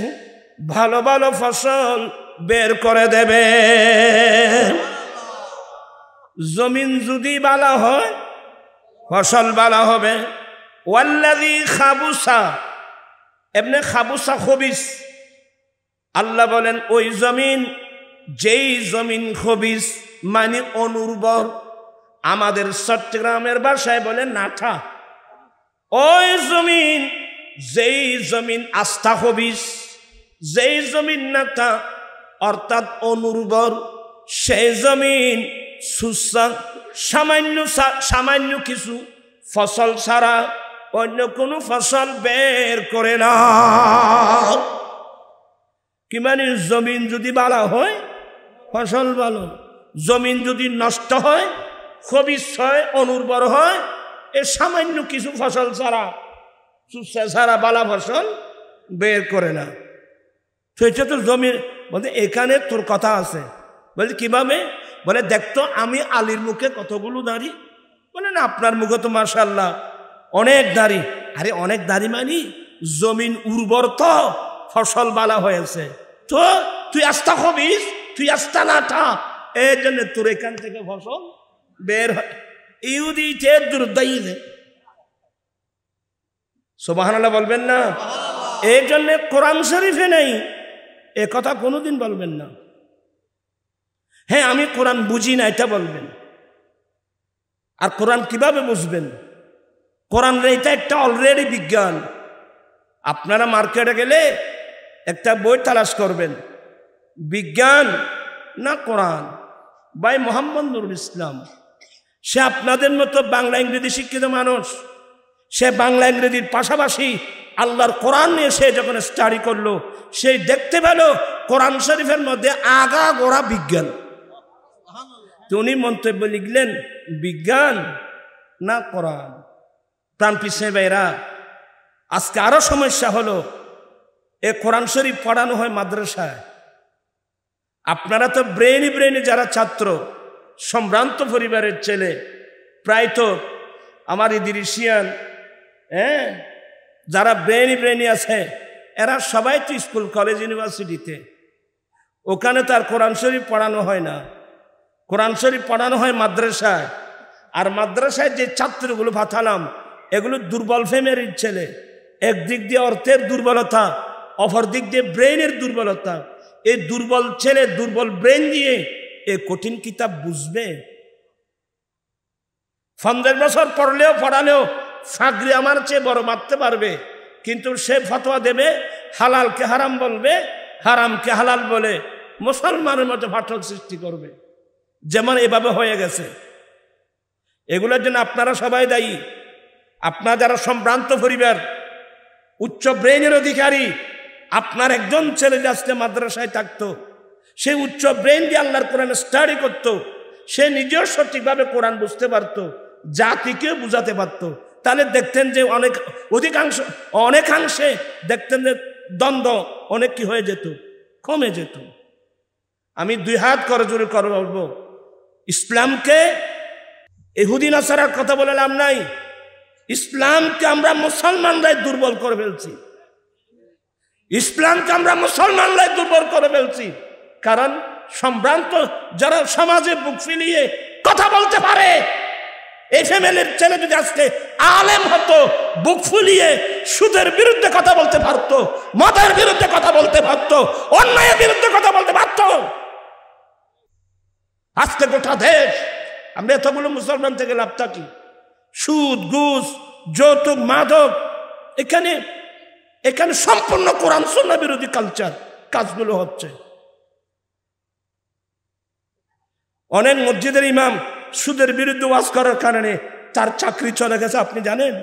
ভালো ভালো ফসল বের করে দেবে। জমিন যদি ভালো হয় ফসল ভালো হবে। ওয়াল্লাযী খাবুসা, এমনি খাবুসা খবিস, আল্লাহ বলেন ওই জমিন, যেই জমিন খবিস মানে অনুর্বর, আমাদের চট্টগ্রামের ভাষায় বলে নাঠা। ওই জমিন, যেই জমিন আস্থা খবিস, যেই জমিন নাঠা অর্থাৎ অনুর্বর, সেই জমিন সামান্য কিছু ফসল ছাড়া অন্য কোনো ফসল বের করে না। কি মানে জমিন যদি ভালো হয় ফসল ভালো, জমিন যদি নষ্ট হয়, খবিস হয়, অনুর্বর হয়, এ সামান্য কিছু ফসল ছাড়া বালা ফসল বের করে না। সেটা তো জমিন বলতে এখানে তোর কথা আছে। বলছে কিভাবে? বলে দেখতো আমি আলীর মুখে কতগুলো দাড়ি। বলে না আপনার মুখে তো মাশাআল্লাহ অনেক দাড়ি। আরে অনেক দাড়ি মানি জমিন উর্বর তো ফসল বালা হয়েছে, তো তুই আস্থা খবিস, তুই আস্থা না থা, এই জন্য তোর এখান থেকে ফসল বের হয়। ইহুদি দুর্দায়ী, সুবহানাল্লাহ বলবেন না? এই জন্য কোরআন শরীফে নেই এ কথা কোনোদিন বলবেন না। হ্যাঁ আমি কোরআন বুঝি না এটা বলবেন। আর কোরআন কিভাবে বুঝবেন? কোরআন এটা একটা অলরেডি বিজ্ঞান। আপনারা মার্কেটে গেলে একটা বই তালাশ করবেন, বিজ্ঞান না কোরআন, ভাই মোহাম্মদ নুরুল ইসলাম, সে আপনাদের মতো বাংলা ইংরেজি শিক্ষিত মানুষ, সে বাংলা ইংরেজির পাশাপাশি আল্লাহর কোরআন নিয়ে সে যখন স্টাডি করলো, সে দেখতে পেল কোরআন শরীফের মধ্যে আগা গোড়া বিজ্ঞান। উনি মন্তব্য লিখলেন বিজ্ঞান না কোরআন। প্রাণ পিছিয়ে ভাইরা, আজকে আরো সমস্যা হলো এ কোরআন শরীফ পড়ানো হয় মাদ্রাসায়। আপনারা তো ব্রেনি যারা ছাত্র, সম্ভ্রান্ত পরিবারের ছেলে, প্রায় তো আমার ইদিরিশিয়ান, যারা ব্রেনি আছে এরা সবাই তো স্কুল কলেজ ইউনিভার্সিটিতে, ওখানে তো আর কোরআন শরীফ পড়ানো হয় না। কোরআন শরীফ পড়ানো হয় মাদ্রাসায়। আর মাদ্রাসায় যে ছাত্রগুলো পাঠালাম এগুলো দুর্বল ফ্যামিলির ছেলে। একদিক দিয়ে অর্থের দুর্বলতা, অপর দিক দিয়ে ব্রেনের দুর্বলতা। এই দুর্বল ছেলে দুর্বল ব্রেন দিয়ে এ কঠিন কিতাব বুঝবে? 15 বছর পড়ালেও ফাগরি আমার চেয়ে বড় মারতে পারবে, কিন্তু সে ফতোয়া দেবে, হালালকে হারাম বলবে, হারামকে হালাল বলে মুসলমানের মতো ফাটল সৃষ্টি করবে, যেমন এভাবে হয়ে গেছে। এগুলোর জন্য আপনারা সবাই দায়ী। আপনারা যারা সম্ভ্রান্ত পরিবার, উচ্চ ব্রেনের অধিকারী, আপনার একজন ছেলে আজকে মাদ্রাসায় থাকতো, সে উচ্চ ব্রেন দিয়ে আল্লাহর কোরআন স্টাডি করত, সে নিজেও সঠিকভাবে কোরআন বুঝতে পারত, জাতিকেও বুঝাতে পারত, তাহলে দেখতেন যে অনেকাংশে দেখতেন যে দ্বন্দ্ব অনেক কি হয়ে যেত, কমে যেত। আমি 2 হাত করে জোরে করে বলবো, ইসলামকে ইহুদি নাসারার কথা বলে লাভ নাই। ইসলামকে আমরা মুসলমানরাই দুর্বল করে ফেলছি। ইসলামকে আমরা মুসলমানরাই দুর্বল করে ফেলছি। কারণ সম্ভ্রান্ত যারা সমাজে বুক ফিলিয়ে কথা বলতে পারে, এই ফ্যামিলির ছেলে যদি আজকে আলেম হতো, বুক ফুলিয়ে সুদের বিরুদ্ধে কথা বলতে পারতো, মদের বিরুদ্ধে কথা বলতে পারতো, অন্যায়ের বিরুদ্ধে কথা বলতে পারতো। আজকে গোটা দেশ আমরা এতগুলো মুসলমান থেকে লাভটা কি? সুদ, ঘুষ, যৌতুক, মাদক, এখানে সম্পূর্ণ কোরআন সুন্নাহ বিরোধী কালচার কাজগুলো হচ্ছে। অনেক মসজিদের ইমাম সুদের বিরুদ্ধে ওয়াজ করার কারণে তার চাকরি চলে গেছে, আপনি জানেন?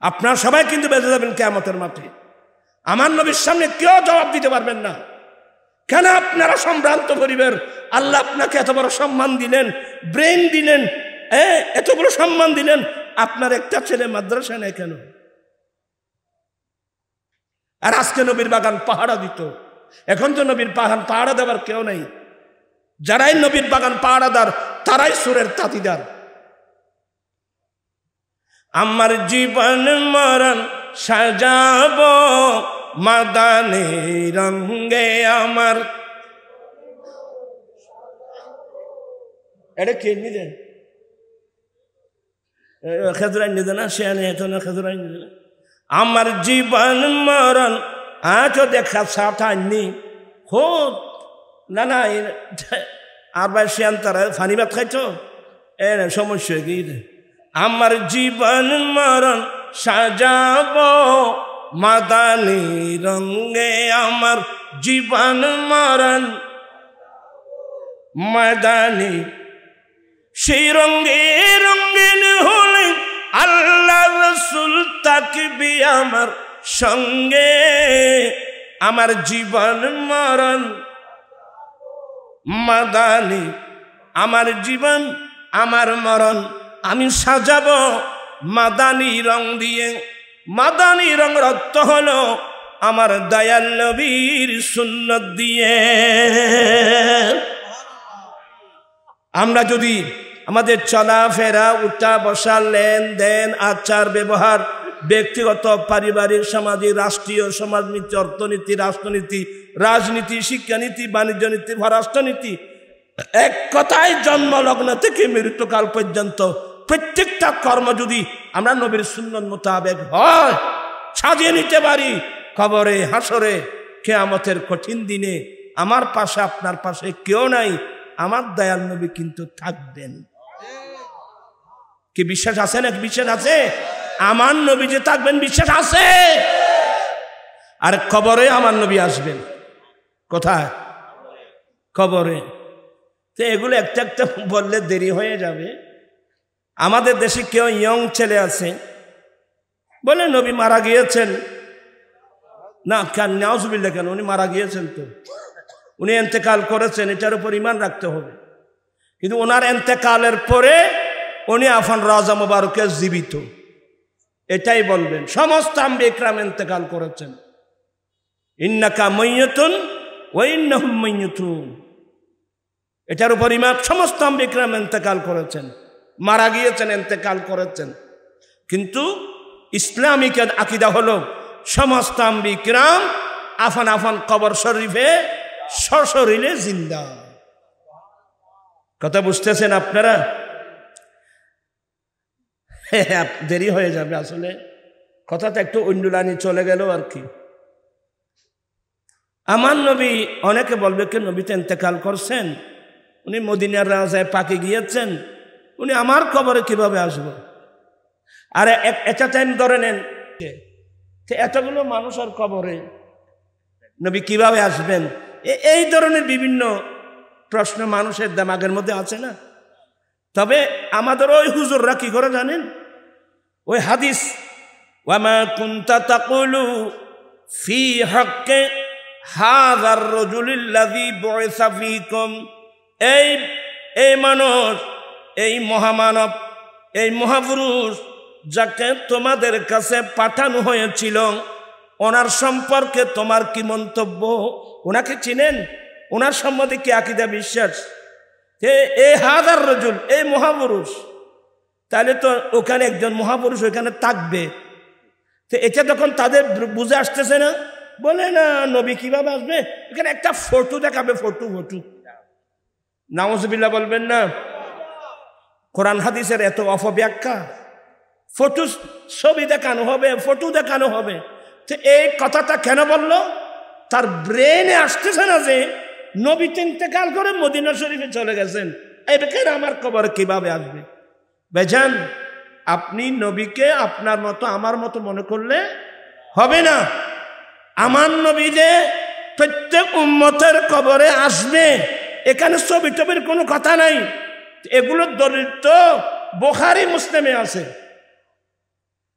আপনারা সবাই কিন্তু বেঁচে যাবেন কিয়ামতের মাঠে। আমার নবীর সামনে কেউ জবাব দিতে পারবেন না। কেন? আপনারা সম্ভ্রান্ত পরিবার, আল্লাহ আপনাকে এত বড় সম্মান দিলেন, ব্রেন দিলেন, এত বড় সম্মান দিলেন, আপনার একটা ছেলে মাদ্রাসা নেই কেন? আর আজকে নবীর বাগান পাহারা দিত, এখন তো নবীর বাগান পাহারা দেবার কেউ নেই। যারাই নবীর বাগান পাহারাদার তারাই সুরের তাঁতিদার। আমার জীবন মরণ সাজাব মাদানি রঙে আমার। এটা কে নিয়ে দেন? খেজুরাই নিয়ে দেন না, সে না খেজুরাই নিয়ে দেন। আমার জীবন মরণ আজও দেখা সাঠাইনি হোক না না। আর ভাই শিয়ান তারা ফানি ভাত খাইছো, সমস্যা কি? আমার জীবন মরণ সাজাব মাদানি রঙে, আমার জীবন মরণ মাদানি। সেই রঙে রঙিন হলে আল্লাহ রসুল থাকবে আমার সঙ্গে। আমার জীবন মরণ মাদানি, আমার জীবন আমার মরণ আমি সাজাবো মাদানি রং দিয়ে। মাদানি রং রক্ত হলো আমার দয়াল নবীর সুন্নত দিয়ে। আমরা যদি আমাদের চলাফেরা, উঠা বসা, লেনদেন, আচার ব্যবহার, ব্যক্তিগত, পারিবারিক, সামাজিক, রাষ্ট্রীয়, সমাজনীতি, অর্থনীতি, রাষ্ট্রনীতি, রাজনীতি, শিক্ষানীতি, বাণিজ্য নীতি, পররাষ্ট্রনীতি, এক কথায় জন্মলগ্ন থেকে মৃত্যুকাল পর্যন্ত প্রত্যেকটা কর্ম যদি আমরা নবীর সুন্নত মোতাবেক হয়, সাজিয়ে নিতে পারি, কবরে, হাসরে, কিয়ামতের কঠিন দিনে আমার পাশে আপনার পাশে কেউ নাই, আমার দয়াল নবী কিন্তু থাকবেন। কি বিশ্বাস আছে না? বিশ্বাস আছে? আমার নবী যে থাকবেন বিশ্বাস আছে। আর কবরে আমার নবী আসবেন। কোথায়? কবরে। তো এগুলো একটা একটা বললে দেরি হয়ে যাবে। আমাদের দেশে কেউ ইয়ং ছেলে আছে বলে নবী মারা গিয়েছেন না, কেন নাউজুবিল্লাহ, কেন? উনি মারা গিয়েছেন তো, উনি এন্তেকাল করেছেন, এটার উপর ঈমান রাখতে হবে। কিন্তু ওনার এন্তেকালের পরে উনি আফান রাজা মুবারকে জীবিত, এটাই বলবেন। সমস্ত আম্বিয়া ইকরাম এন্তেকাল করেছেন। ইন্নাকা মাইয়াতুন ওয়া ইন্নাহুম মাইয়াতুন, এটার উপর ঈমান। সমস্ত আম্বিয়া ইকরাম এন্তেকাল করেছেন, মারা গিয়েছেন, এন্তেকাল করেছেন। কিন্তু ইসলামিক আকীদা হলো সমস্ত আম্বিয়া ইকরাম আফান আফান কবর শরীফে সশরীরে জিন্দা। কথা বুঝতেছেন আপনারা? দেরি হয়ে যাবে, আসলে কথাটা একটু অন্যলানি চলে গেল আর কি। আমার নবী, অনেকে বলবে কি নবী তো ইন্তেকাল করছেন, উনি মদিনার রাজায় পাকে গিয়েছেন, উনি আমার কবরে কিভাবে আসবো? আর একটা টাইম ধরে নেন, এতগুলো মানুষ আর কবরে নবী কিভাবে আসবেন? এই ধরনের বিভিন্ন প্রশ্ন মানুষের দিমাগের মধ্যে আছে না? তবে আমাদের ওই হুজুররা কি করে জানেন? ওই হাদিস, ওয়ামা কুনতা তাকুলু ফি হাক্কে হাযার রাজুলিল্লাযী বুইসা ফীকুম, এই মানুষ, এই মহামানব, এই মহাপুরুষ যাকে তোমাদের কাছে পাঠানো হয়েছিল, ওনার সম্পর্কে তোমার কি মন্তব্য? ওনাকে চিনেন? ওনার সম্বন্ধে কি আকীদা বিশ্বাস? এই হাজার রজুল, এই মহাপুরুষ, তাহলে তো ওখানে একজন মহাপুরুষ ওখানে থাকবে। তো এটা তখন তাদের বুঝে আসতেছে না, বলে না নবী কিভাবে আসবে, এখানে একটা ফটো দেখাবে, ফটো নাউজুবিল্লাহ বলবেন না? কোরআন হাদিসের এত অপব্যাখ্যা, ফটো ছবি দেখানো হবে, ফটো দেখানো হবে। তো এই কথাটা কেন বললো? তার ব্রেনে আসতেছে না যে নবী ইন্তেকাল করে মদিনা শরীফে চলে গেছেন, এখানে আমার কবরে কিভাবে আসবে? বেজান, আপনি নবীকে আপনার মতো আমার মতো মনে করলে হবে না। আমার নবী যে প্রত্যেক উম্মতের কবরে আসবে, এখানে ছবি টবির কোনো কথা নাই। এগুলোর দলিল তো বুখারী মুসলিমে আছে।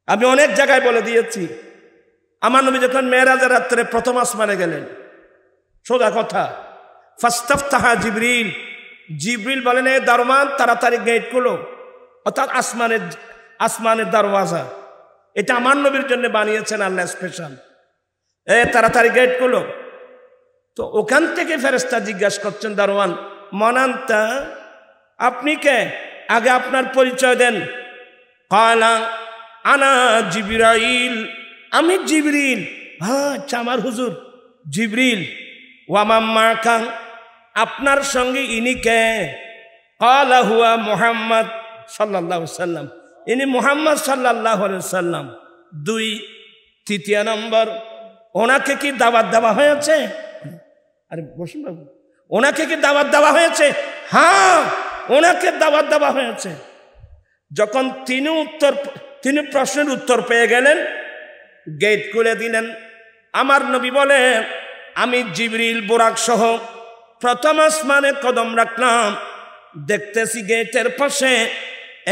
আমি অনেক জায়গায় বলে দিয়েছি, আমার নবী যখন মেরাজের রাত্রে প্রথম আসমানে গেলেন, সোজা কথা, ফাস্তাফতাহা জিবরিল, জিবরিল বলেন এ দারোয়ান তাড়াতাড়ি গেট খুলো, অর্থাৎ আসমানের দরওয়াজা। এটা আমার নবীর জন্য বানিয়েছেন আল্লাহ স্পেশাল, তাড়াতাড়ি গেট খুলো। তো ওখান থেকে ফেরেশতা জিজ্ঞাসা করছেন, দারোয়ান মনান্তা, আপনি কে? আগে আপনার পরিচয় দেন। কালা আনা জিবরাইল, আমি জিবরিল। আচ্ছা, আমার হুজুর জিবরিল। ওয়ামাম্মা খান, আপনার সঙ্গে ইনি কে? কালা হুয়া মুহাম্মদ সাল্লাল্লাহু আলাইহি সাল্লাম, ইনি মুহাম্মদ সাল্লাল্লাহু আলাইহি সাল্লাম। তৃতীয় নম্বর, ওনাকে কি দাওয়াত দেওয়া হয়েছে? আরে বসুন বাবু, ওনাকে কি দাওয়াত দেওয়া হয়েছে? হ্যাঁ, ওনাকে দাওয়াত দেওয়া হয়েছে। যখন তিনি প্রশ্নের উত্তর পেয়ে গেলেন, গেট খুলে দিলেন। আমার নবী বলে, আমি জিবরিল বুরাক সহ প্রথম আসমানে কদম রাখলাম, দেখতেছি গেটের পাশে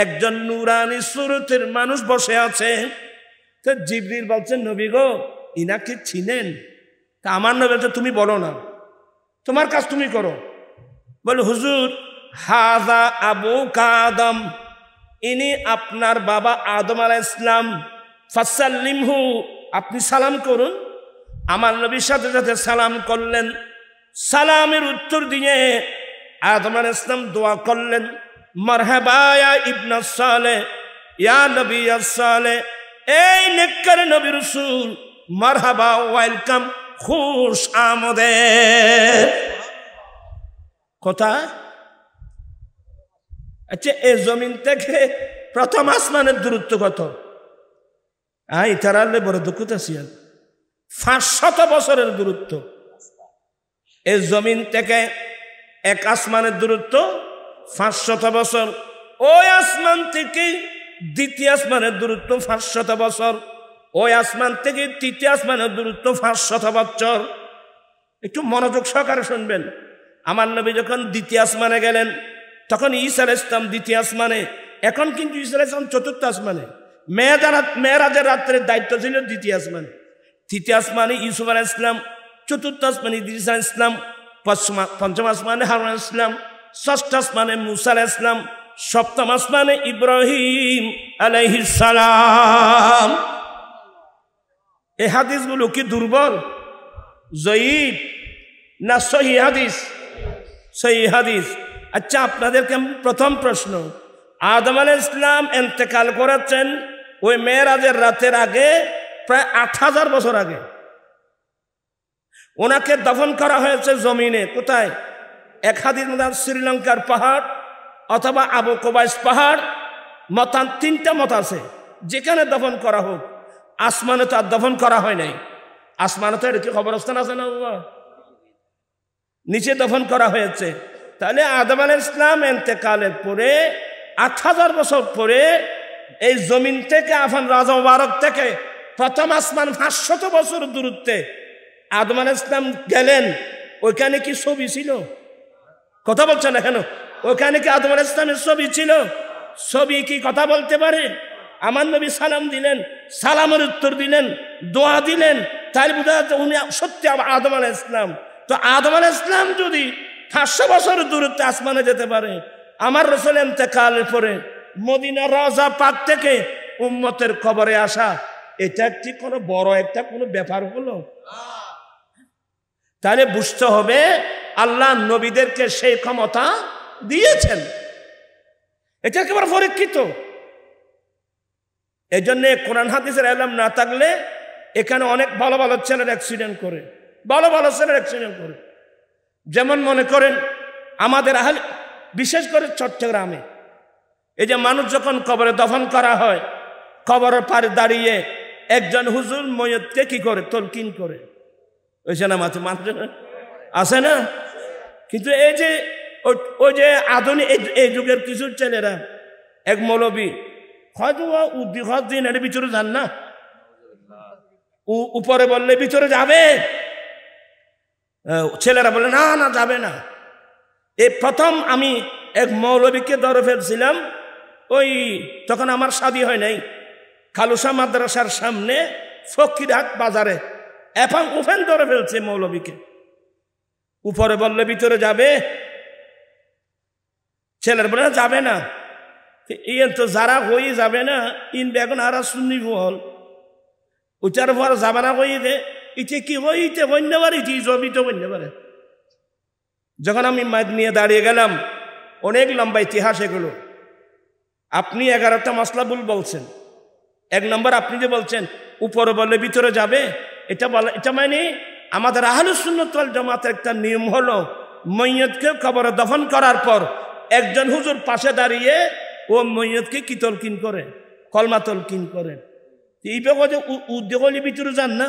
একজন নূরানি সুরতের মানুষ বসে আছে। তো জিবরিল বলছেন, নবী গো, ইনাকে চিনেন? তা আমার নবী বলছে, তুমি বলো না, তোমার কাজ তুমি করো। বলে, হুজুর হাযা আবুকা আদম, ইনি আপনার বাবা আদম আলাইহিস সালাম। ফাসাল্লিমহু, আপনি সালাম করুন। আমার নবীর সাথে সাথে সালাম করলেন। সালামের উত্তর দিয়ে আদম আলাইহিস সালাম দোয়া করলেন, মারহাবা ইয়া ইবনে সালেহ, ইয়া নবী সালেহ, এই নেককার নবী রাসূল, মারহাবা, ওয়েলকাম, খুশ আমদেদ। কোথায়? আচ্ছা, এই জমিন থেকে প্রথম আসমানের দূরত্ব কত? ইতারালে বড় দুঃখত আছি, 500 বছরের দূরত্ব। এই জমিন থেকে এক আসমানের দূরত্ব 500 বছর। ওই আসমান থেকে দ্বিতীয় আসমানের দূরত্ব 500 বছর। ওই আসমান থেকে তৃতীয় আসমানের দূরত্ব 500 বছর। একটু মনোযোগ সহকারে শুনবেন। আমার নবী যখন দ্বিতীয় আসমানে গেলেন, তখন ঈসা আলাইহিস সালাম দ্বিতীয় আসমানে, এখন কিন্তু ঈসা আলাইহিস সালাম চতুর্থ আসমানে। মেরাজের রাত্রের দায়িত্ব ছিল দ্বিতীয় আসমানে। তৃতীয় আসমানে ইউসুফ আলাইহিস সালাম, চতুর্থ আসমানে ইদ্রিস আলাইহিস সালাম, পঞ্চম আসমানে হারুন আলাইহিস সালাম, ষষ্ঠ আসমানে মুসা আলাইহিস সালাম, সপ্তম আসমানে ইব্রাহিম আলাইহিস সালাম। এই হাদিসগুলো কি দুর্বল, জয়ীফ না সহি হাদিস? সহি হাদিস। আচ্ছা, আপনাদেরকে প্রথম প্রশ্ন, আদম আলাইহিস সালাম ইন্তেকাল করেছেন ওই মেরাজের রাতের আগে, প্রায় 8000 বছর আগে। ওনাকে দফন করা হয়েছে জমিনে। কোথায়? এক হাদিস মধ্যে শ্রীলঙ্কার পাহাড় অথবা আবু কুবাইস পাহাড় তিনটা মত আছে, যেখানে দফন করা হোক। আসমানে তো আর দফন করা হয় নাই, আসমানে তো এর কি কবরস্থান আছে না বাবা, নিচে দফন করা হয়েছে। তাহলে আদম আলাইহিস সালাম ইন্তেকালের পরে ৮,০০০ বছর পরে এই জমিন থেকে আফান রাজা মুবারক থেকে প্রথম আসমান ৫০০ বছর দূরত্বে আদম আলাইহিস সালাম গেলেন। ওইখানে কি ছবি ছিল? কথা বলছেন না কেন? ওইখানে কি আদম আলাইহিস সালামের ছবি ছিল? ছবি কি কথা বলতে পারে? আমার নবী সালাম দিলেন, সালামের উত্তর দিলেন, দোয়া দিলেন, তাই বোঝা যাচ্ছে উনি সত্যি আদম আলাইহিস সালাম। তো আদম আলাইহিস সালাম যদি ৫০০ বছর দূরত্বে আসমানে যেতে পারে, আমার রাসূল ইন্তেকালের পরে মদিনা রওজা পাক থেকে উম্মতের কবরে আসা, এটা কি কোনো বড় একটা কোনো ব্যাপার হলো? তাহলে বুঝতে হবে আল্লাহ নবীদেরকে সেই ক্ষমতা দিয়েছেন, এটা একেবারে পরীক্ষিত। এই জন্য কোরআন হাদিসের ইলম না থাকলে এখানে অনেক ভালো ভালো ছেলের অ্যাক্সিডেন্ট করে, ভালো ভালো ছেলের অ্যাক্সিডেন্ট করে। যেমন মনে করেন আমাদের বিশেষ করে চট্টগ্রামে এই যে মানুষ যখন কবরে দফন করা হয়, কবরের পাড়ে দাঁড়িয়ে একজন হুজুর ময়্যতকে কি করে তলকিন করে, ওইছে না মাথা মাত্র আছে না? কিন্তু এই যে ওই যে আধুনিক এই যুগের কিছু ছেলেরা, এক মৌলবী হয়তো দিন এর ভিতরে যান না, উপরে বললে ভিতরে যাবে, ছেলেরা বলে না না যাবে না। এই প্রথম আমি এক মৌলবীকে ধরে ফেলছিলাম, ওই তখন আমার শাদী হয় নাই, খালুসা মাদ্রাসার সামনে ফকিরহাট বাজারে এখন ওখান ধরে ফেলছে মৌলবীকে। উপরে বললে ভিতরে যাবে, ছেলের বলে যাবে না। ইয়েন তো যারা হয়ে যাবে না, ইন বেগুন আর শুনি বল উচার পর যাবে না হয়ে দে, ইতে কি হইতে বন্য পারে, ইতি জবিত বন্য পারে। যখন আমি মাইক নিয়ে দাঁড়িয়ে গেলাম, অনেক লম্বা ইতিহাস এগুলো। আপনি 11টা মশলা ভুল বলছেন। 1 নম্বর আপনি যে বলছেন উপরে বললে ভিতরে যাবে, এটা বলে, এটা মানে আমাদের আহলুস সুন্নাত ওয়াল জামাতের একটা নিয়ম হলো ময়্যতকে কবরে দফন করার পর একজন হুজুর পাশে দাঁড়িয়ে ও ময়্যতকে কি তলকিন করে, কলমা তলকিন করে। এই ব্যাপারে উদ্যোগলি ভিতরে যান না,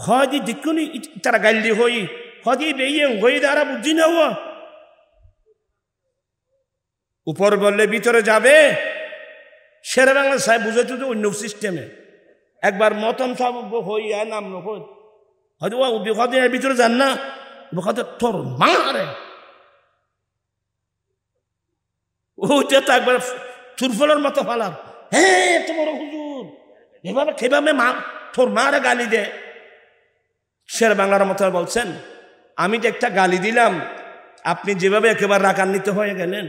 হয়তো দেখুন তারা গাইলি হই, হয়তো বেয়ে হয়ে দ্বারা বুঝি না, ও উপর বললে ভিতরে যাবে। শেরে বাংলা সাহেব বুঝেছে তো অন্য সিস্টেমে একবার মতন সব হই আর নাম হই, হয়তো হয়তো এর ভিতরে যান না, হয়তো তোর মারে ওইটা তো একবার চুরফলের মতো ফালার, হ্যাঁ তোমার হুজুর এভাবে খেভাবে মা তোর মারে গালি দে। শের বাংলার মতো বলছেন, আমি যে একটা গালি দিলাম, আপনি যেভাবে একেবারে রাগান্বিত হয়ে গেলেন,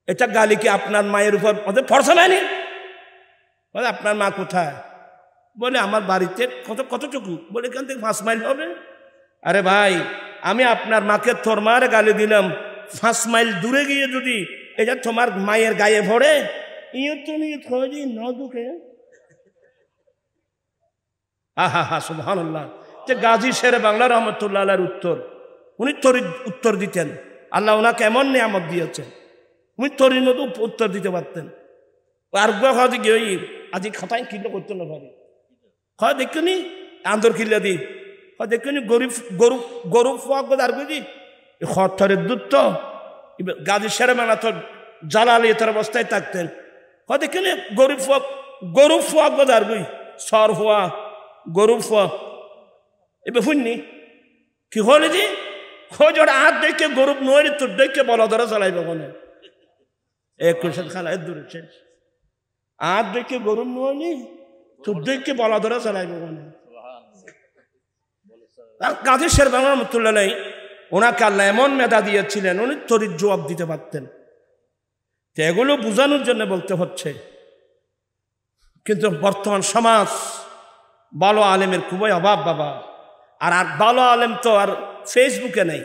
এটা গালি কি আপনার মায়ের উপর ওদের ফরসা নেয়নি? বলে আপনার মা কোথায়? বলে আমার বাড়িতে। কতটুকু? বলে এখান থেকে 5 মাইল হবে। আরে ভাই, আমি আপনার মাকে তোর মারে গালি দিলাম, 5 মাইল দূরে গিয়ে যদি এটা তোমার মায়ের গায়ে ভরে, ইয়ে তুমি খোঁজি ন দুঃখে। আহা হা সুবহানাল্লাহ। যে গাজী শেরে বাংলা রহমতুল্লাহ আলাইহির উত্তর, উনি তরির উত্তর দিতেন। আল্লাহ ওনাকে এমন নিয়ামত দিয়েছেন, উনি তরির মতো উত্তর দিতে পারতেন। আর হয়তো গিয়ে আজ খাতায় কিলো করতে না পারে, হয় দেখুনি আন্দর কিল্লা দি, হয় দেখুনি গরিব গরু গরু ফোয়া আর বুঝি খরের দুধ তো গাজী শেরে বাংলা তো জ্বালালি তোর অবস্থায় থাকতেন। হয় দেখুনি গরু ফোয়া গোদার বুঝি সর ফোয়া গরু ফোয়া এবার শুননি কি হলে যে খোঁজটা হাত দেখে গরু নয় তোর দেখে বলা ধরা চালাইবে মনে এক খালা দূরে শেষ হাত দেখে গরু নয়নি তোর দেখে বলা ধরা চালাইবে মনে। আর গাজী শের বাংলা রহমতুল্লাহ আলাইহি ওনাকে আল্লাহ এমন মেধা দিয়েছিলেন, উনি তরির জবাব দিতে পারতেন। তো এগুলো বোঝানোর জন্য বলতে হচ্ছে। কিন্তু বর্তমান সমাজ ভালো আলেমের খুবই অভাব বাবা। আর ভালো আলেম তো আর ফেসবুকে নেই।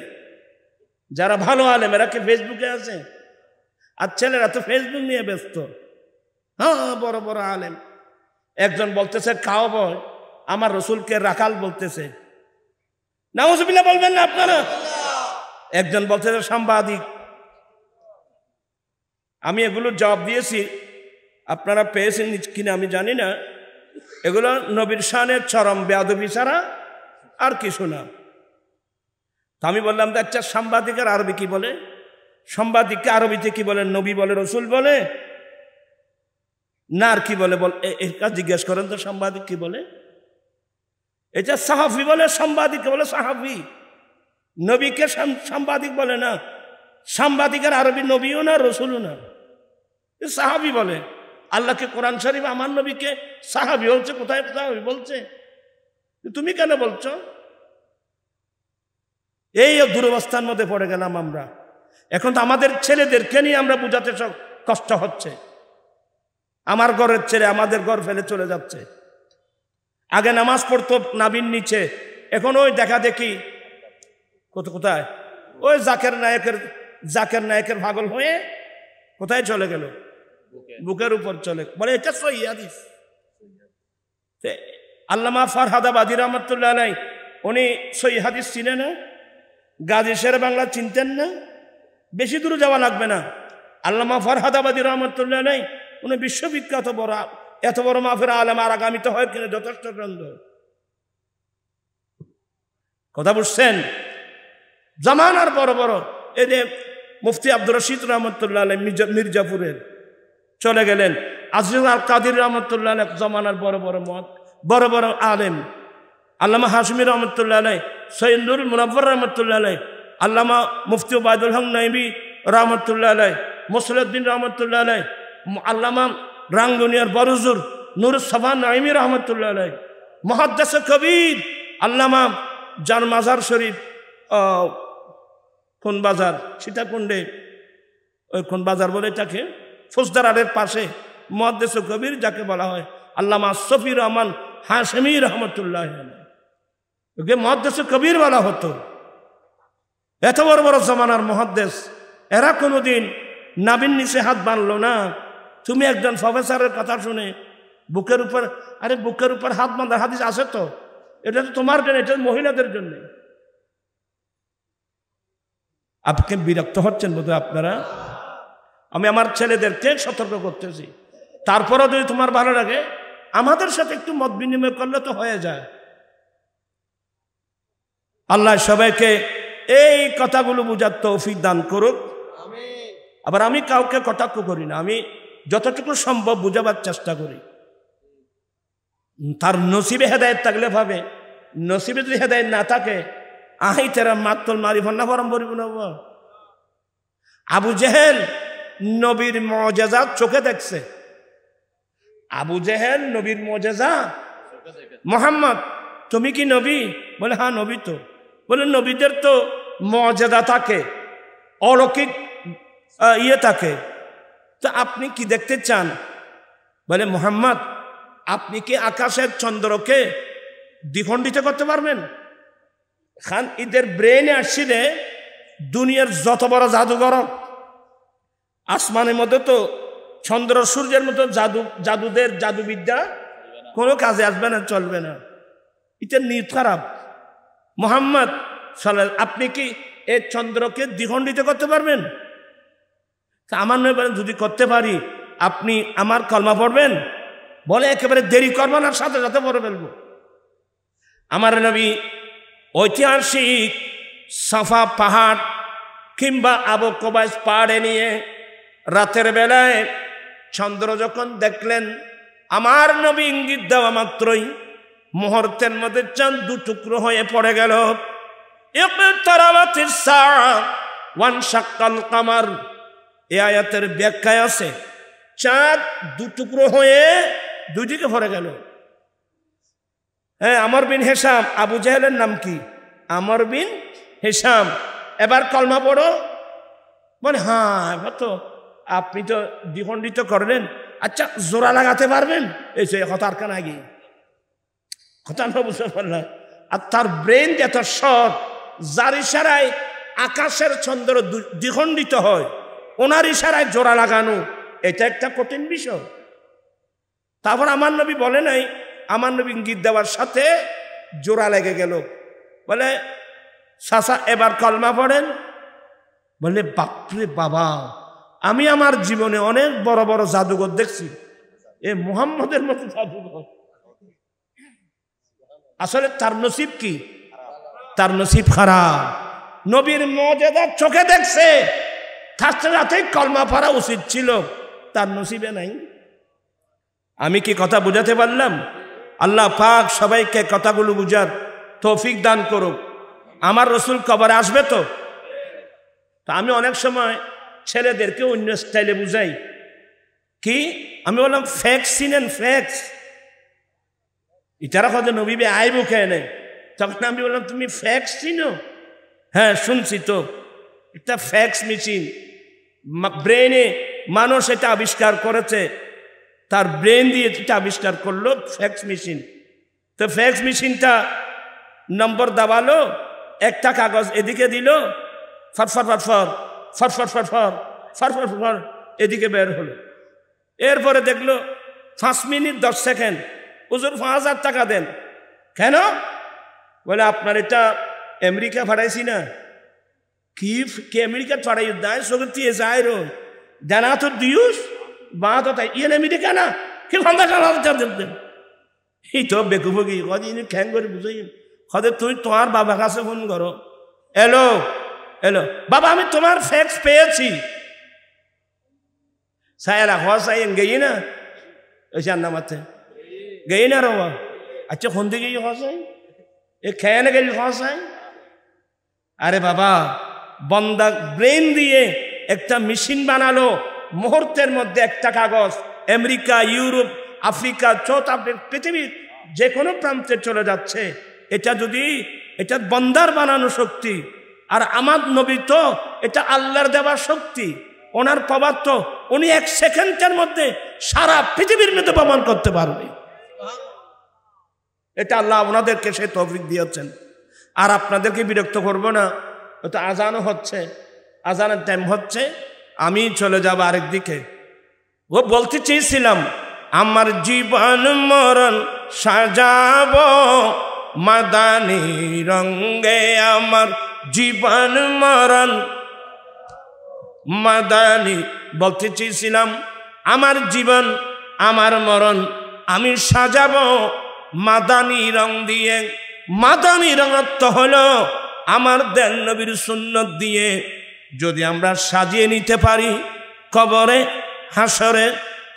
যারা ভালো আলেম এরা কি ফেসবুকে আছে? আর ছেলেরা তো ফেসবুক নিয়ে ব্যস্ত। হ্যাঁ, বড় বড় আলেম। একজন বলতেছে কাওবয়, আমার রসুলকে রাখাল বলতেছে। নাউজুবিল্লাহ বলবেন না আপনারা? একজন বলতেছে সাংবাদিক। আমি এগুলোর জবাব দিয়েছি, আপনারা পেয়েছেন কিনা আমি জানি না, এগুলো নবীর শানের চরম বেয়াদবি ছাড়া আর কিছু না। তো আমি বললাম, তো আচ্ছা সাংবাদিকের আরবি কি বলে? সাংবাদিককে আরবিতে কি বলে? নবী বলে, রসুল বলে না আর কি বলে? এটা জিজ্ঞেস করেন তো, সাংবাদিক কি বলে? এটা সাহাফি বলে, সাংবাদিককে বলে সাহাফি, নবীকে সাংবাদিক বলে না। সাংবাদিকের আরবি নবীও না, রসুলও না, সাহাবি বলে। আল্লাহকে কোরআন শরীফ আমার নবীকে সাহাবি বলছে, কোথায় সাহাবি বলছে? তুমি কেন বলছো? এই দুরবস্থার মধ্যে পড়ে গেলাম আমরা। এখন তো আমাদের ছেলেদেরকে নিয়ে আমরা বুঝাতে সব কষ্ট হচ্ছে। আমার ঘরের ছেলে আমাদের ঘর ফেলে চলে যাচ্ছে। আগে নামাজ পড়তো নাবির নিচে, এখন ওই দেখা দেখি কোথায় ওই জাকের নায়কের পাগল হয়ে কোথায় চলে গেল? বুকের উপর চলে, বলে এটা সহিহ হাদিস। আল্লামা ফরহাদাবাদী রহমতুল্লাহ আলাইহি উনি সহিহ হাদিস চিনেন না, গাজী শের বাংলা চিনতেন না, বেশি দূরে যাওয়া লাগবে না। আল্লামা ফরহাদাবাদী রহমতুল্লাহ আলাইহি উনি বিশ্ববিখ্যাত বড়, এত বড় মাফের আলেম, আর আগামীতে হয় কিনা যথেষ্ট গ্রন্থ। কথা বুঝছেন? জামানার বড় বড় এই যে মুফতি আব্দুর রশিদ রহমতুল্লাহ আলাইহি মির্জাপুরের চলে গেলেন, আজিজুল আল কাদির রহমতুল্লাহ আলাইহি জামানার বড় বড় আলেম, আল্লামা হাশমি রহমতুল্লাহ আলাইহি, সৈয়দ নুরুল মুনাব্বর রহমতুল্লাহ আলাইহি, আল্লামা মুফতি ওবায়দুল হক নাইবি রহমতুল্লাহ আলাইহি, মুসলিউদ্দিন রহমতুল্লাহ আলাইহি, আল্লামা রাঙ্গুনিয়ার বরুজুর নুরুস সাফা নাইমি রহমতুল্লাহ আলাইহি, মুহাদ্দিস কবির আল্লামা জান মাজার শরীফ কোন বাজার সীতাকুণ্ডে, ওই কোন বাজার বলে এটাকে, ফৌজদারের পাশে মুহাদ্দিস কবির যাকে বলা হয়, আল্লামা শফি রহমান হাশেমি রহমতুল্লাহ আলাইহি, ওকে মুহাদ্দিস কবির বলা হতো। এত বড় বড় জামানার মুহাদ্দিস, এরা কোনোদিন নাবির নিচে হাত বাঁধলো না। তুমি একজন প্রফেসরের কথা শুনে বুকের উপর, আরে বুকের উপর হাত বাঁধার হাদিস আছে তো, এটা তো তোমার জন্য, এটা মহিলাদের জন্য। আপনি বিরক্ত হচ্ছেন বোধহয় আপনারা। আমি আমার ছেলেদেরকে সতর্ক করতেছি, তারপরও যদি তোমার ভালো লাগে আমাদের সাথে একটু মত বিনিময় করলে তো হয়ে যায়। আল্লাহ সবাইকে এই কথাগুলো বুঝার তৌফিক দান করুক। আবার আমি কাউকে কটাক্ষ করি না, আমি যতটুকু সম্ভব বুঝাবার চেষ্টা করি। তার নসিবে হেদায়েত থাকলে ভাবে, নসিবে যদি হেদায়েত না থাকে আহি তেরা মাতল মারিফ না ফরম বলিব না। আবু জেহেল নবীর মুজিজা চোখে দেখছে। আবু জেহেল নবীর মুজিজা, মোহাম্মদ তুমি কি নবী? বলে হ্যাঁ নবী। তো বলে নবীদের তো মুজিজা থাকে, অলৌকিক ইয়ে থাকে, তো আপনি কি দেখতে চান? বলে মোহাম্মদ আপনি কি আকাশের চন্দ্রকে দ্বিখণ্ডিত করতে পারবেন? খান এদের ব্রেনে আসছিলে দুনিয়ার যত বড় জাদুঘর, আসমানের মধ্যে তো চন্দ্র সূর্যের মতো জাদুদের জাদুবিদ্যা কোনো কাজে আসবে না, চলবে না। এটা নিয়ত খারাপ। মোহাম্মদ আপনি কি এই চন্দ্রকে দ্বিখণ্ডিত করতে পারবেন? আমার নয় বলেন যদি করতে পারি আপনি আমার কলমা পড়বেন? বলে একেবারে দেরি করবেন আর সাথে সাথে পড়ে ফেলবো। আমার নবী ঐতিহাসিক সাফা পাহাড় কিংবা আবু কুবাইস পাহাড়ে নিয়ে রাতের বেলায় চন্দ্র যখন দেখলেন, আমার নবী ইঙ্গিত দেওয়া মাত্রই মুহূর্তের মধ্যে চাঁদ দু টুকরো হয়ে পড়ে গেল। ইকতারাবাতিস সাআ ওয়ানশাক্কাল কামার, এই আয়াতের ব্যাখ্যায় আছে চাঁদ দু টুকরো হয়ে দুই দিকে পড়ে গেল। হ্যাঁ, আমর বিন হিশাম, আবু জেহেলের নাম কি? আমর বিন হিশাম। এবার কলমা পড়ো। বলে হ্যাঁ এবার তো আপনি তো দ্বিখণ্ডিত করলেন, আচ্ছা জোড়া লাগাতে পারবেন? এই যে কথার কান আগে কথা না বুঝতে পারলাম। আর তার ব্রেন এত শর্ট, যার ইশারায় আকাশের চন্দ্র দ্বিখণ্ডিত হয়, ওনার ইশারায় জোড়া লাগানো এটা একটা কঠিন বিষয়। তারপর আমার নবী বলে নাই, আমার নবী ইঙ্গিত দেওয়ার সাথে জোড়া লেগে গেল। বলে চাচা এবার কলমা পড়েন। বলে বাপরে বাবা, আমি আমার জীবনে অনেক বড় বড় জাদুঘর দেখছি, এ মুহাম্মদের মতো জাদুঘর। আসলে তার নসিব কি? তার নসিব খারাপ। নবীর মুজিজা চোখে দেখছে, থাকতে রাতে কলমা পড়া উচিত ছিল, তার নসিবে নাই। আমি কি কথা বুঝাতে পারলাম? আল্লাহ পাক সবাইকে কথাগুলো বুঝার তৌফিক দান করুক। আমার রসুল কবরে আসবে তো? আমি অনেক সময় ছেলেদেরকে অন্য স্টাইলে বুঝাই। কি? আমি বললাম ফ্যাক্স চিনেন? ফ্যাক্স ইতারা কত নবীবে আইবো কেনে? তখন আমি বললাম তুমি ফ্যাক্স চিনো? হ্যাঁ শুনছি তো। একটা ফ্যাক্স মেশিন, ব্রেনে মানুষ এটা আবিষ্কার করেছে, তার ব্রেন দিয়ে এটা আবিষ্কার করলো ফ্যাক্স মেশিন। তো ফ্যাক্স মেশিনটা নম্বর দাবালো, একটা কাগজ এদিকে দিল, ফটফট ফটফট ফটফট ফটফট ফটফট ফটফট এদিকে বের হলো। এরপরে দেখলো 5 মিনিট 10 সেকেন্ড, হুজুর 5000 টাকা দেন। কেন? বলে আপনার এটা আমেরিকা পাঠাইছি না। কি আমেরিকা পাঠাই দেয় সগতি যায় রো জানা তো দিউস বা তো তাই ইয়ে আমেরিকা না কি 50,000 দেন। এই তো বেকুবকি কদিন খ্যাং করে বুঝাই হদে তুই তোমার বাবার কাছে ফোন করো। এলো এলো বাবা আমি তোমার ফ্যাক্স পেয়েছি। সায়রা হসাই গেই না ওই জান্নাতে গেই না রবা। আচ্ছা কোন দিকে হসাই এ খেয়ে না গেলি হসাই? আরে বাবা বন্দা ব্রেন দিয়ে একটা মেশিন বানালো, মুহূর্তের মধ্যে একটা কাগজ আমেরিকা, ইউরোপ, আফ্রিকা, পৃথিবীর যে কোনো প্রান্তে চলে যাচ্ছে। এটা যদি এটা বন্দার বানানো শক্তি, আর আমার নবী তো এটা আল্লাহর দেওয়া শক্তি, ওনার পাওয়ার তো উনি 1 সেকেন্ডের মধ্যে সারা পৃথিবীর মধ্যে প্রমাণ করতে পারবে। এটা আল্লাহ ওনাদেরকে সে তৌফিক দিয়েছেন। আর আপনাদেরকে বিরক্ত করব না, তো আজানও হচ্ছে, আজানের টাইম হচ্ছে, আমি চলে যাব আরেক দিকে। ও বলতে চেয়েছিলাম আমার জীবন মরণ সাজাবো মাদানী রঙে, আমার জীবন মরণ মাদানী। বলতে চেয়েছিলাম আমার জীবন আমার মরণ আমি সাজাবো মাদানী রং দিয়ে। মাদানী রঙত্ব হলো আমার দেন নবীর সুন্নত দিয়ে। যদি আমরা সাজিয়ে নিতে পারি কবরে, হাসরে,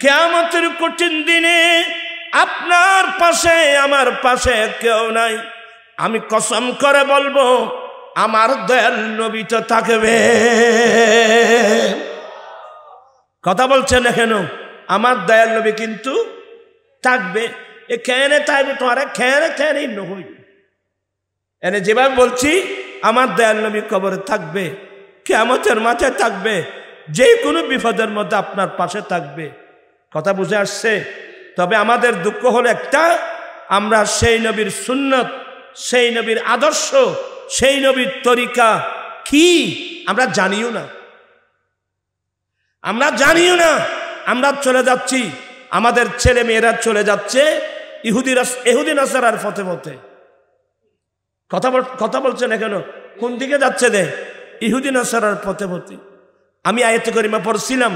কিয়ামতের কঠিন দিনে আপনার পাশে আমার পাশে কেউ নাই, আমি কসম করে বলবো আমার দয়াল নবী তো থাকবে। কথা বলছেন না কেন? আমার দয়াল নবী কিন্তু থাকবে। এ খেয়ে থাকবে তোমার খেয়ে নই এনে যেভাবে বলছি আমার দয়াল নবী কবরে থাকবে, কিয়ামতের মাঠে থাকবে, যে কোনো বিপদের মধ্যে আপনার পাশে থাকবে। কথা বুঝে আসছে? তবে আমাদের দুঃখ হলো একটা, আমরা সেই নবীর সুন্নত, সেই নবীর আদর্শ, সেই নবীর তরিকা কি আমরা জানিও না। আমরা জানিও না, আমরা চলে যাচ্ছি, আমাদের ছেলে মেয়েরা চলে যাচ্ছে ইহুদি নাসারার পথে পথে। কথা বলছে না কেন? কোন দিকে যাচ্ছে রে? ইহুদি নাসারার পথে পথে। আমি আয়াতে কারিমা পড়ছিলাম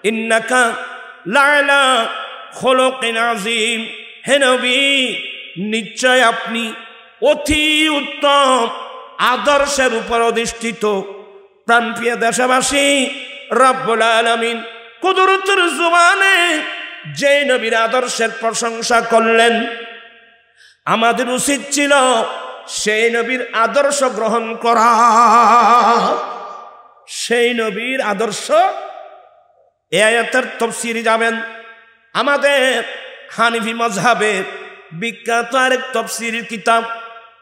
ইন্নাকা লাআলা খুলুকিন আযীম, হে নবী নিশ্চয় আপনি অতি উত্তম আদর্শের উপর অধিষ্ঠিত। প্রাণপ্রিয় দেশবাসী, রব্বুল আলামিন কুদরতের জবানে যে নবীর আদর্শের প্রশংসা করলেন, আমাদের উচিত ছিল সেই নবীর আদর্শ গ্রহণ করা। সেই নবীর আদর্শ এই আয়াতের তাফসীরে যাবেন, আমাদের হানিফি মাযহাবের বিখ্যাত আরেক তাফসীরের কিতাব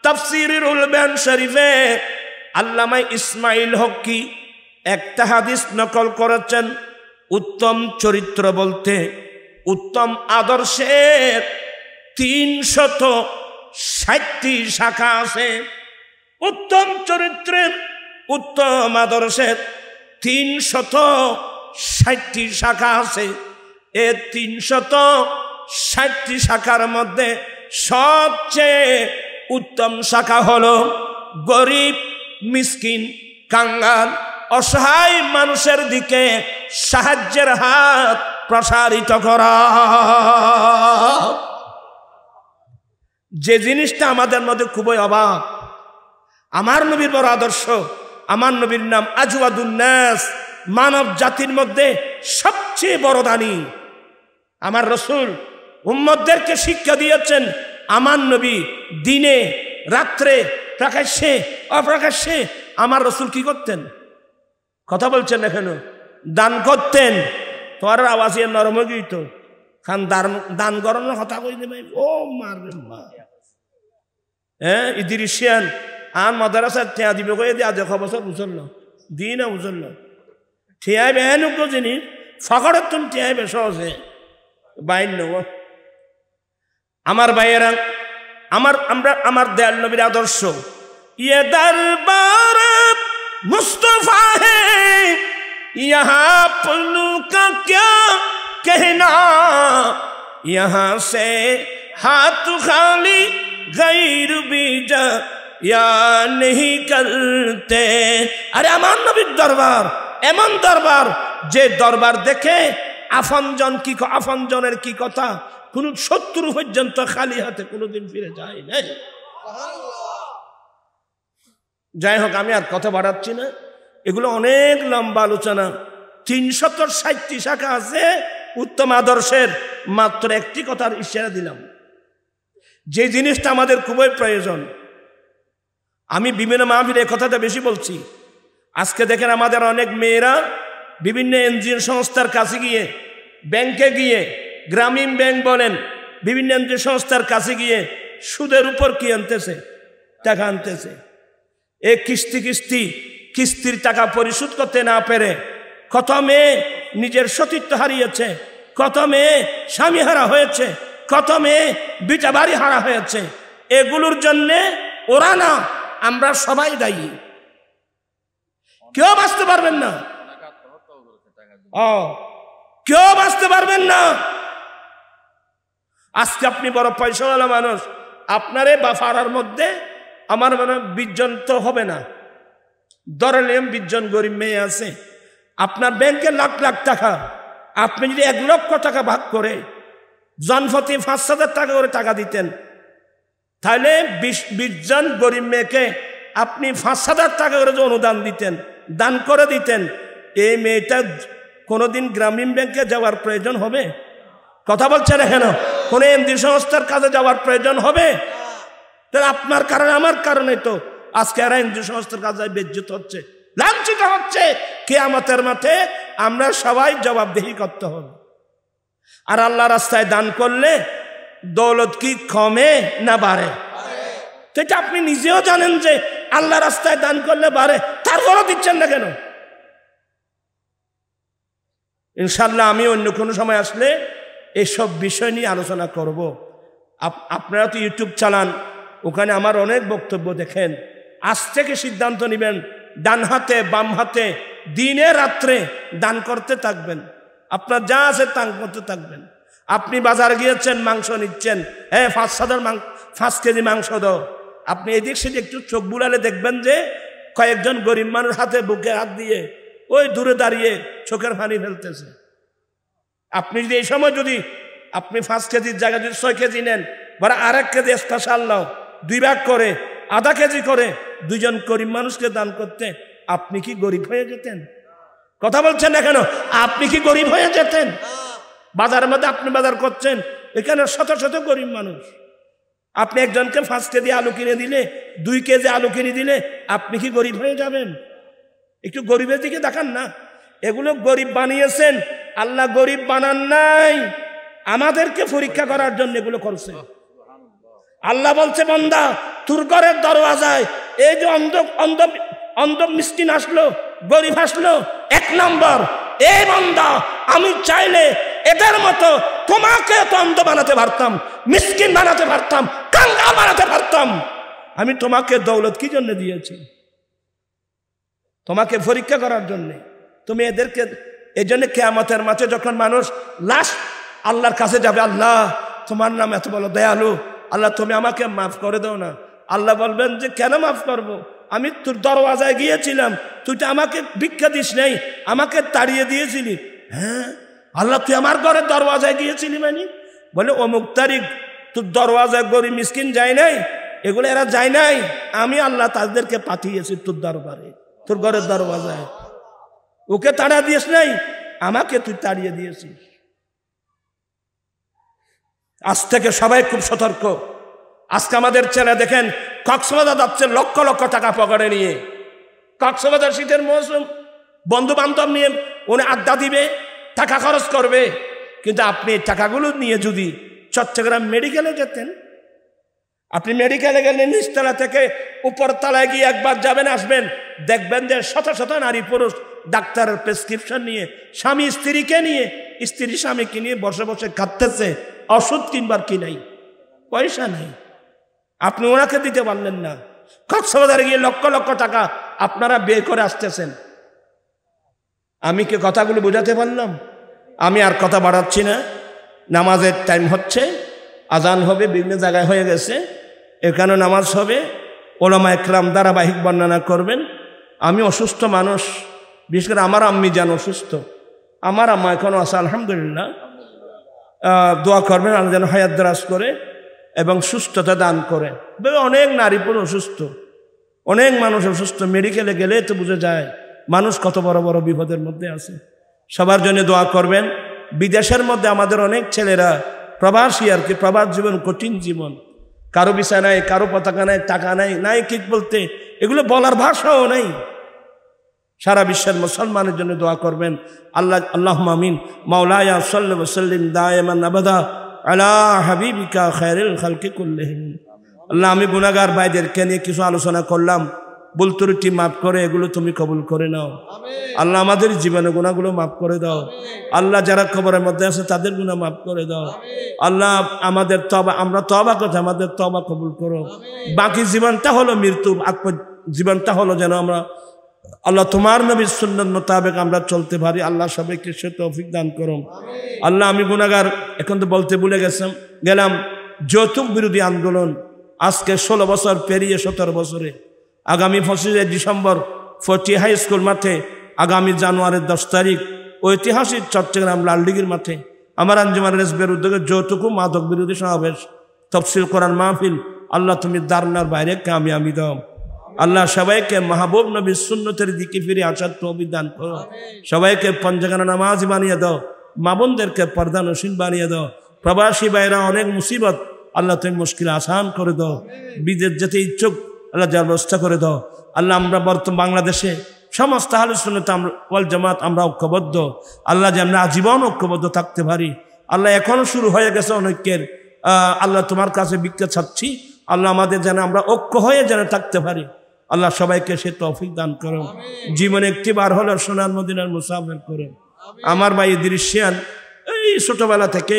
তাফসীরুল বায়ান শরীফে আল্লামা ইসমাইল হকি একটা হাদিস নকল করেছেন। উত্তম চরিত্র বলতে উত্তম আদর্শের 360টি শাখা আছে। উত্তম চরিত্রের, উত্তম আদর্শের 360টি শাখা আছে। এই 360টি শাখার মধ্যে সবচেয়ে উত্তম শাখা হলো গরিব, মিসকিন, কাঙ্গাল, অসহায় মানুষের দিকে সাহায্যের হাত প্রসারিত করা। যে জিনিসটা আমাদের মধ্যে খুবই অবাক, আমার নবীর বড় আদর্শ, আমার নবীর নাম আজওয়াদুন নাস, মানব জাতির মধ্যে সবচেয়ে বড় দানী। আমার রসুল উম্মতদেরকে শিক্ষা দিয়েছেন, আমার নবী দিনে রাত্রে প্রকাশ্যে অপ্রকাশ্যে আমার রসুল কি করতেন? কথা বলছেন না কেন? দান করতেন। তোমার আওয়াজ নরম হয়ে তো খান দান করানোর কথা কই দেবে। ও মারবে মা, হ্যাঁ ইদিরিশিয়ান আর মাদ্রাসার ঠেয়া দিবে কয়ে দিয়ে আজ বছর বুঝল দিই না, বুঝল না ঠিয়াই বেহানুজ্ঞ জিনিস ফকরের তুমি ঠিয়াই বে সহজে বাইর নেব। আমার ভাইয়েরা, আমার দয়াল নবীর আদর্শ, ইয়ে দরবার মুস্তফা হে यहाँ पल्लू का क्या कहना, यहाँ से हाथ खाली गैर बीजा या नहीं करते। अरे আমার নবীর দরবার এমন দরবার, যে দরবার দেখে আপনজনের কি কথা, কোন শত্রু পর্যন্ত খালি হাতে কোনোদিন ফিরে যায় নাই। যাই হোক, আমি আর কথা বাড়াচ্ছি না, এগুলো অনেক লম্বা আলোচনা। 360টি শাখা আছে উত্তম আদর্শের, মাত্র একটি কথার ইশারা দিলাম, যে জিনিসটা আমাদের খুবই প্রয়োজন। আমি বিভিন্ন মাহফিলে কথাটা বেশি বলছি। আজকে দেখেন আমাদের অনেক মেয়েরা বিভিন্ন এনজিও সংস্থার কাছে গিয়ে, ব্যাংকে গিয়ে, গ্রামীণ ব্যাংক বলেন, বিভিন্ন এনজিও সংস্থার কাছে গিয়ে সুদের উপর কি আনতেছে, টাকা আনতেছে। এই কিস্তির টাকা পরিশোধ করতে না পেরে কত মেয়ে নিজের সতীত্ব হারিয়েছে, কত মেয়ে স্বামী হারা হয়েছে, কত মেয়ে বিটা বাড়ি হারা হয়েছে। এগুলোর জন্যে ওরা না, আমরা সবাই দায়ী। কেউ বাঁচতে পারবেন না, কেউ বাঁচতে পারবেন না। আজকে আপনি বড় পয়সাওয়ালা মানুষ, আপনারে বা পাড়ার মধ্যে আমার মনে 20 জন তো হবে না, ধরলেন 20 জন গরিব মেয়ে আছে, আপনার ব্যাংকে লাখ লাখ টাকা, আপনি যদি 1 লক্ষ টাকা ভাগ করে জনপ্রতি 5,000 টাকা করে টাকা দিতেন, তাহলে 20 জন গরিব মেয়েকে আপনি 5,000 টাকা করে যে অনুদান দিতেন, দান করে দিতেন, এই মেয়েটা কোনোদিন গ্রামীণ ব্যাংকে যাওয়ার প্রয়োজন হবে? কথা বলছে না কেন? কোন এনজিও সংস্থার কাজে যাওয়ার প্রয়োজন হবে? তাহলে আপনার কারণে, আমার কারণে তো আজকে এরা এনজিও সংস্থার কাজে বেজ্জত হচ্ছে, লাঞ্ছিত হচ্ছে। কিয়ামতের মাঠে আমরা সবাই জবাবদিহি করতে হবে। আর আল্লাহ রাস্তায় দান করলে দৌলত কি কমে না বাড়ে? সেটা আপনি নিজেও জানেন যে আল্লাহ রাস্তায় দান করলে বাড়ে, তারপরও দিচ্ছেন না কেন? ইনশাল্লাহ আমি অন্য কোনো সময় আসলে এসব বিষয় নিয়ে আলোচনা করব। আপনারা তো ইউটিউব চালান, ওখানে আমার অনেক বক্তব্য দেখেন। আজ থেকে সিদ্ধান্ত নেবেন, ডান হাতে বাম হাতে দিনে রাত্রে দান করতে থাকবেন। আপনার যা আছে দান করতে থাকবেন। আপনি বাজারে গিয়েছেন, মাংস নিচ্ছেন, 5 কেজি মাংস দাও। আপনি এদিক সেদিক একটু চোখ বুলালে দেখবেন যে কয়েকজন গরিব মানুষ হাতে বুকে হাত দিয়ে ওই দূরে দাঁড়িয়ে চোখের পানি ফেলতেছে। আপনি যদি এই সময় যদি আপনি 5 কেজির জায়গায় যদি 6 কেজি নেন, বড় 1 কেজি স্পেশাল নাও, 2 ভাগ করে আধা কেজি করে 2 জন গরিব মানুষকে দান করতে, আপনি কি গরিব হয়ে যেতেন? কথা বলছেন না কেন? আপনি কি গরিব হয়ে যেতেন? বাজারের মধ্যে আপনি বাজার করছেন, এখানে শত শত গরিব মানুষ। আপনি একজনকে 5 কেজি আলু কিনে দিলে, 2 কেজি আলু কিনে দিলে, আপনি কি গরিব হয়ে যাবেন? একটু গরিবের দিকে দেখান না। এগুলো গরিব বানিয়েছেন, আল্লাহ গরিব বানান নাই, আমাদেরকে পরীক্ষা করার জন্য এগুলো করছে। আল্লাহ বলছে, বান্দা তোর ঘরের দরওয়াজায় এই যে অন্ধ মিসকিন আসলো, গরিব আসলো, 1 নম্বর, এই বান্দা আমি চাইলে এদের মতো তোমাকে তো অন্ধ বানাতে পারতাম, মিসকিন বানাতে পারতাম, কাঙ্গাল বানাতে পারতাম। আমি তোমাকে দৌলত কি জন্য দিয়েছি? তোমাকে পরীক্ষা করার জন্য। তুমি এদেরকে এই জন্য কিয়ামতের মাঠে যখন মানুষ লাশ আল্লাহর কাছে যাবে, আল্লাহ তোমার নাম এত বড় দয়ালু, আল্লাহ তুমি আমাকে মাফ করে দাও না। আল্লাহ বলবেন যে কেন মাফ করবো? আমি তোর দরওয়াজায় গিয়েছিলাম, তুই তো আমাকে ভিক্ষা দিস নাই, আমাকে তাড়িয়ে দিয়েছিলি। হ্যাঁ, আল্লাহ তুই আমার ঘরের দরওয়াজায় গিয়েছিলি মানে? বলে অমুক তারিখ তোর দরওয়াজায় গরিব মিসকিন যায় নাই, এগুলো এরা যায় নাই, আমি আল্লাহ তাদেরকে পাঠিয়েছি তোর দরবারে, তোর ঘরের দরওয়াজায়। ওকে তাড়া দিয়েছ নাই, আমাকে তুই তাড়িয়ে দিয়েছিস। আজ থেকে সবাই খুব সতর্ক। আজকে আমাদের ছেলে দেখেন কক্সবাজার যাচ্ছে লক্ষ লক্ষ টাকা পকেটে নিয়ে। কক্সবাজার শীতের মৌসুম, বন্ধু বান্ধব নিয়ে উনি আড্ডা দিবে, টাকা খরচ করবে। কিন্তু আপনি টাকাগুলো নিয়ে যদি চট্টগ্রাম মেডিকেলে যেতেন, আপনি মেডিকেলে গেলে নিচতলা থেকে উপর তলায় গিয়ে একবার যাবেন, আসবেন, দেখবেন যে শত শত নারী পুরুষ ডাক্তারের প্রেসক্রিপশন নিয়ে, স্বামী স্ত্রীকে নিয়ে, স্ত্রী স্বামীকে নিয়ে বসে বসে খাটতেছে, ওষুধ কিনবার কি নাই, পয়সা নাই, আপনি ওনাকে দিতে পারলেন না। কক্সবাজারে গিয়ে লক্ষ লক্ষ টাকা আপনারা ব্যয় করে আসতেছেন। আমি কি কথাগুলো বোঝাতে পারলাম? আমি আর কথা বাড়াচ্ছি না। নামাজের টাইম হচ্ছে, আজান হবে, বিভিন্ন জায়গায় হয়ে গেছে, এখানে নামাজ হবে। ওলামা একরাম ধারাবাহিক বর্ণনা করবেন। আমি অসুস্থ মানুষ, বিশেষ করে আমার আম্মি যান অসুস্থ, আমার আম্মা এখনও আছে আলহামদুলিল্লাহ। দোয়া করবেন আল্লাহ যেন হায়াত দরাজ করে এবং সুস্থতা দান করে। অনেক নারী পুরুষ অসুস্থ, অনেক মানুষ অসুস্থ, মেডিকেলে গেলে তো বুঝে যায় মানুষ কত বড় বড় বিপদের মধ্যে আছে। সবার জন্য দোয়া করবেন। বিদেশের মধ্যে আমাদের অনেক ছেলেরা প্রবাসী, আর কি প্রবাস জীবন কঠিন জীবন, কারো ভিসা নাই, কারো পতাকা নাই, টাকা নাই, নাই কি বলতে, এগুলো বলার ভাষাও নাই। সারা বিশ্বের মুসলমানের জন্য দোয়া করবেন। আল্লাহুম্মা আমিন। মাওলায়া সাল্লাল্লাহু আলাইহি ওয়াসাল্লাম দায়মান আবাদা আলা হাবিবিকা খায়রুল খালকি কুল্লিহিম। আল্লাহ, আমি গুনাহগার ভাইদেরকে নিয়ে কিছু আলোচনা করলাম, ভুল ত্রুটি মাফ করে এগুলো তুমি কবুল করে নাও। আল্লাহ, আমাদের জীবনে গুনাহগুলো মাফ করে দাও। আল্লাহ, যারা কবরের মধ্যে আছে তাদের গুনাহ মাফ করে দাও। আল্লাহ, আমাদের তওবা, আমরা তওবা করতে, আমাদের তওবা কবুল করো। বাকি জীবনটা হলো মৃত্যু, জীবনটা হলো যেন আমরা আল্লাহ তোমার নবীর সুন্নাত মোতাবেক আমরা চলতে পারি। আল্লাহ সবাইকে সে তৌফিক দান করো। আল্লাহ, আমি গুনাহগার, এখন তো বলতে ভুলে গেলাম, যৌতুক বিরোধী আন্দোলন আজকে 16 বছর পেরিয়ে 17 বছরে, আগামী 25 ডিসেম্বর ফটি হাই স্কুল মাঠে, আগামী জানুয়ারির 10 তারিখ ঐতিহাসিক চট্টগ্রাম লালদিঘির মাঠে আমার আঞ্জুমান রেজবের উদ্যোগে যৌতুক ও মাদক বিরোধী সমাবেশ, তাফসীর কোরআন মাহফিল। আল্লাহ, তুমি দারনার বাইরে কামিয়াবি দাও। আল্লাহ, সবাইকে মাহবুব নবীর সুন্নতের দিকে ফিরে আসার তৌফিক দান করো। সবাইকে পঞ্চগানা নামাজ বানিয়ে দাও, মা বোনদেরকে পর্দা নসীন বানিয়ে দাও। প্রবাসী ভাইরা অনেক মুসিবত, আল্লাহ তুমি মুশকিল আসান করে দাও। বিদেশ যেতে ইচ্ছুক, আল্লাহ যার ব্যবস্থা করে দাও। আল্লাহ, আমরা বর্তমান বাংলাদেশে সমস্ত আহলে সুন্নাত ওয়াল জামাত আমরা ঐক্যবদ্ধ। আল্লাহ, যে আমরা আজীবন ঐক্যবদ্ধ থাকতে পারি। আল্লাহ, এখনো শুরু হয়ে গেছে অনৈক্যের। আল্লাহ, তোমার কাছে ভিক্ষা চাচ্ছি। আল্লাহ, আমাদের যেন আমরা ঐক্য হয়ে যেন থাকতে পারি। আল্লাহ, সবাইকে সে তৌফিক দান করো। জীবনে একটি বার হলো সোনার মদিনার মুসাফির করে। আমার ভাই দৃশ্যান এই ছোটবেলা থেকে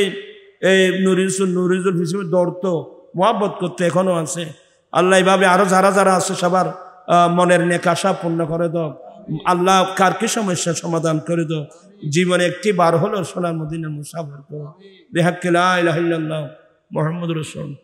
এই নুরিজুল হিসেবে দৌড়তো, মোহাব্বত করতে এখনো আছে। আল্লাহ, এইভাবে আরো যারা যারা আছে সবার মনের নেক আশা পূর্ণ করে দাও। আল্লাহ, কার কি সমস্যার সমাধান করে দাও। জীবনে একটি বার হলো সোনার মদিনার মুসাফির করো। বিহাক্কি লা ইলাহা ইল্লাল্লাহ মুহাম্মাদুর রাসূলুল্লাহ।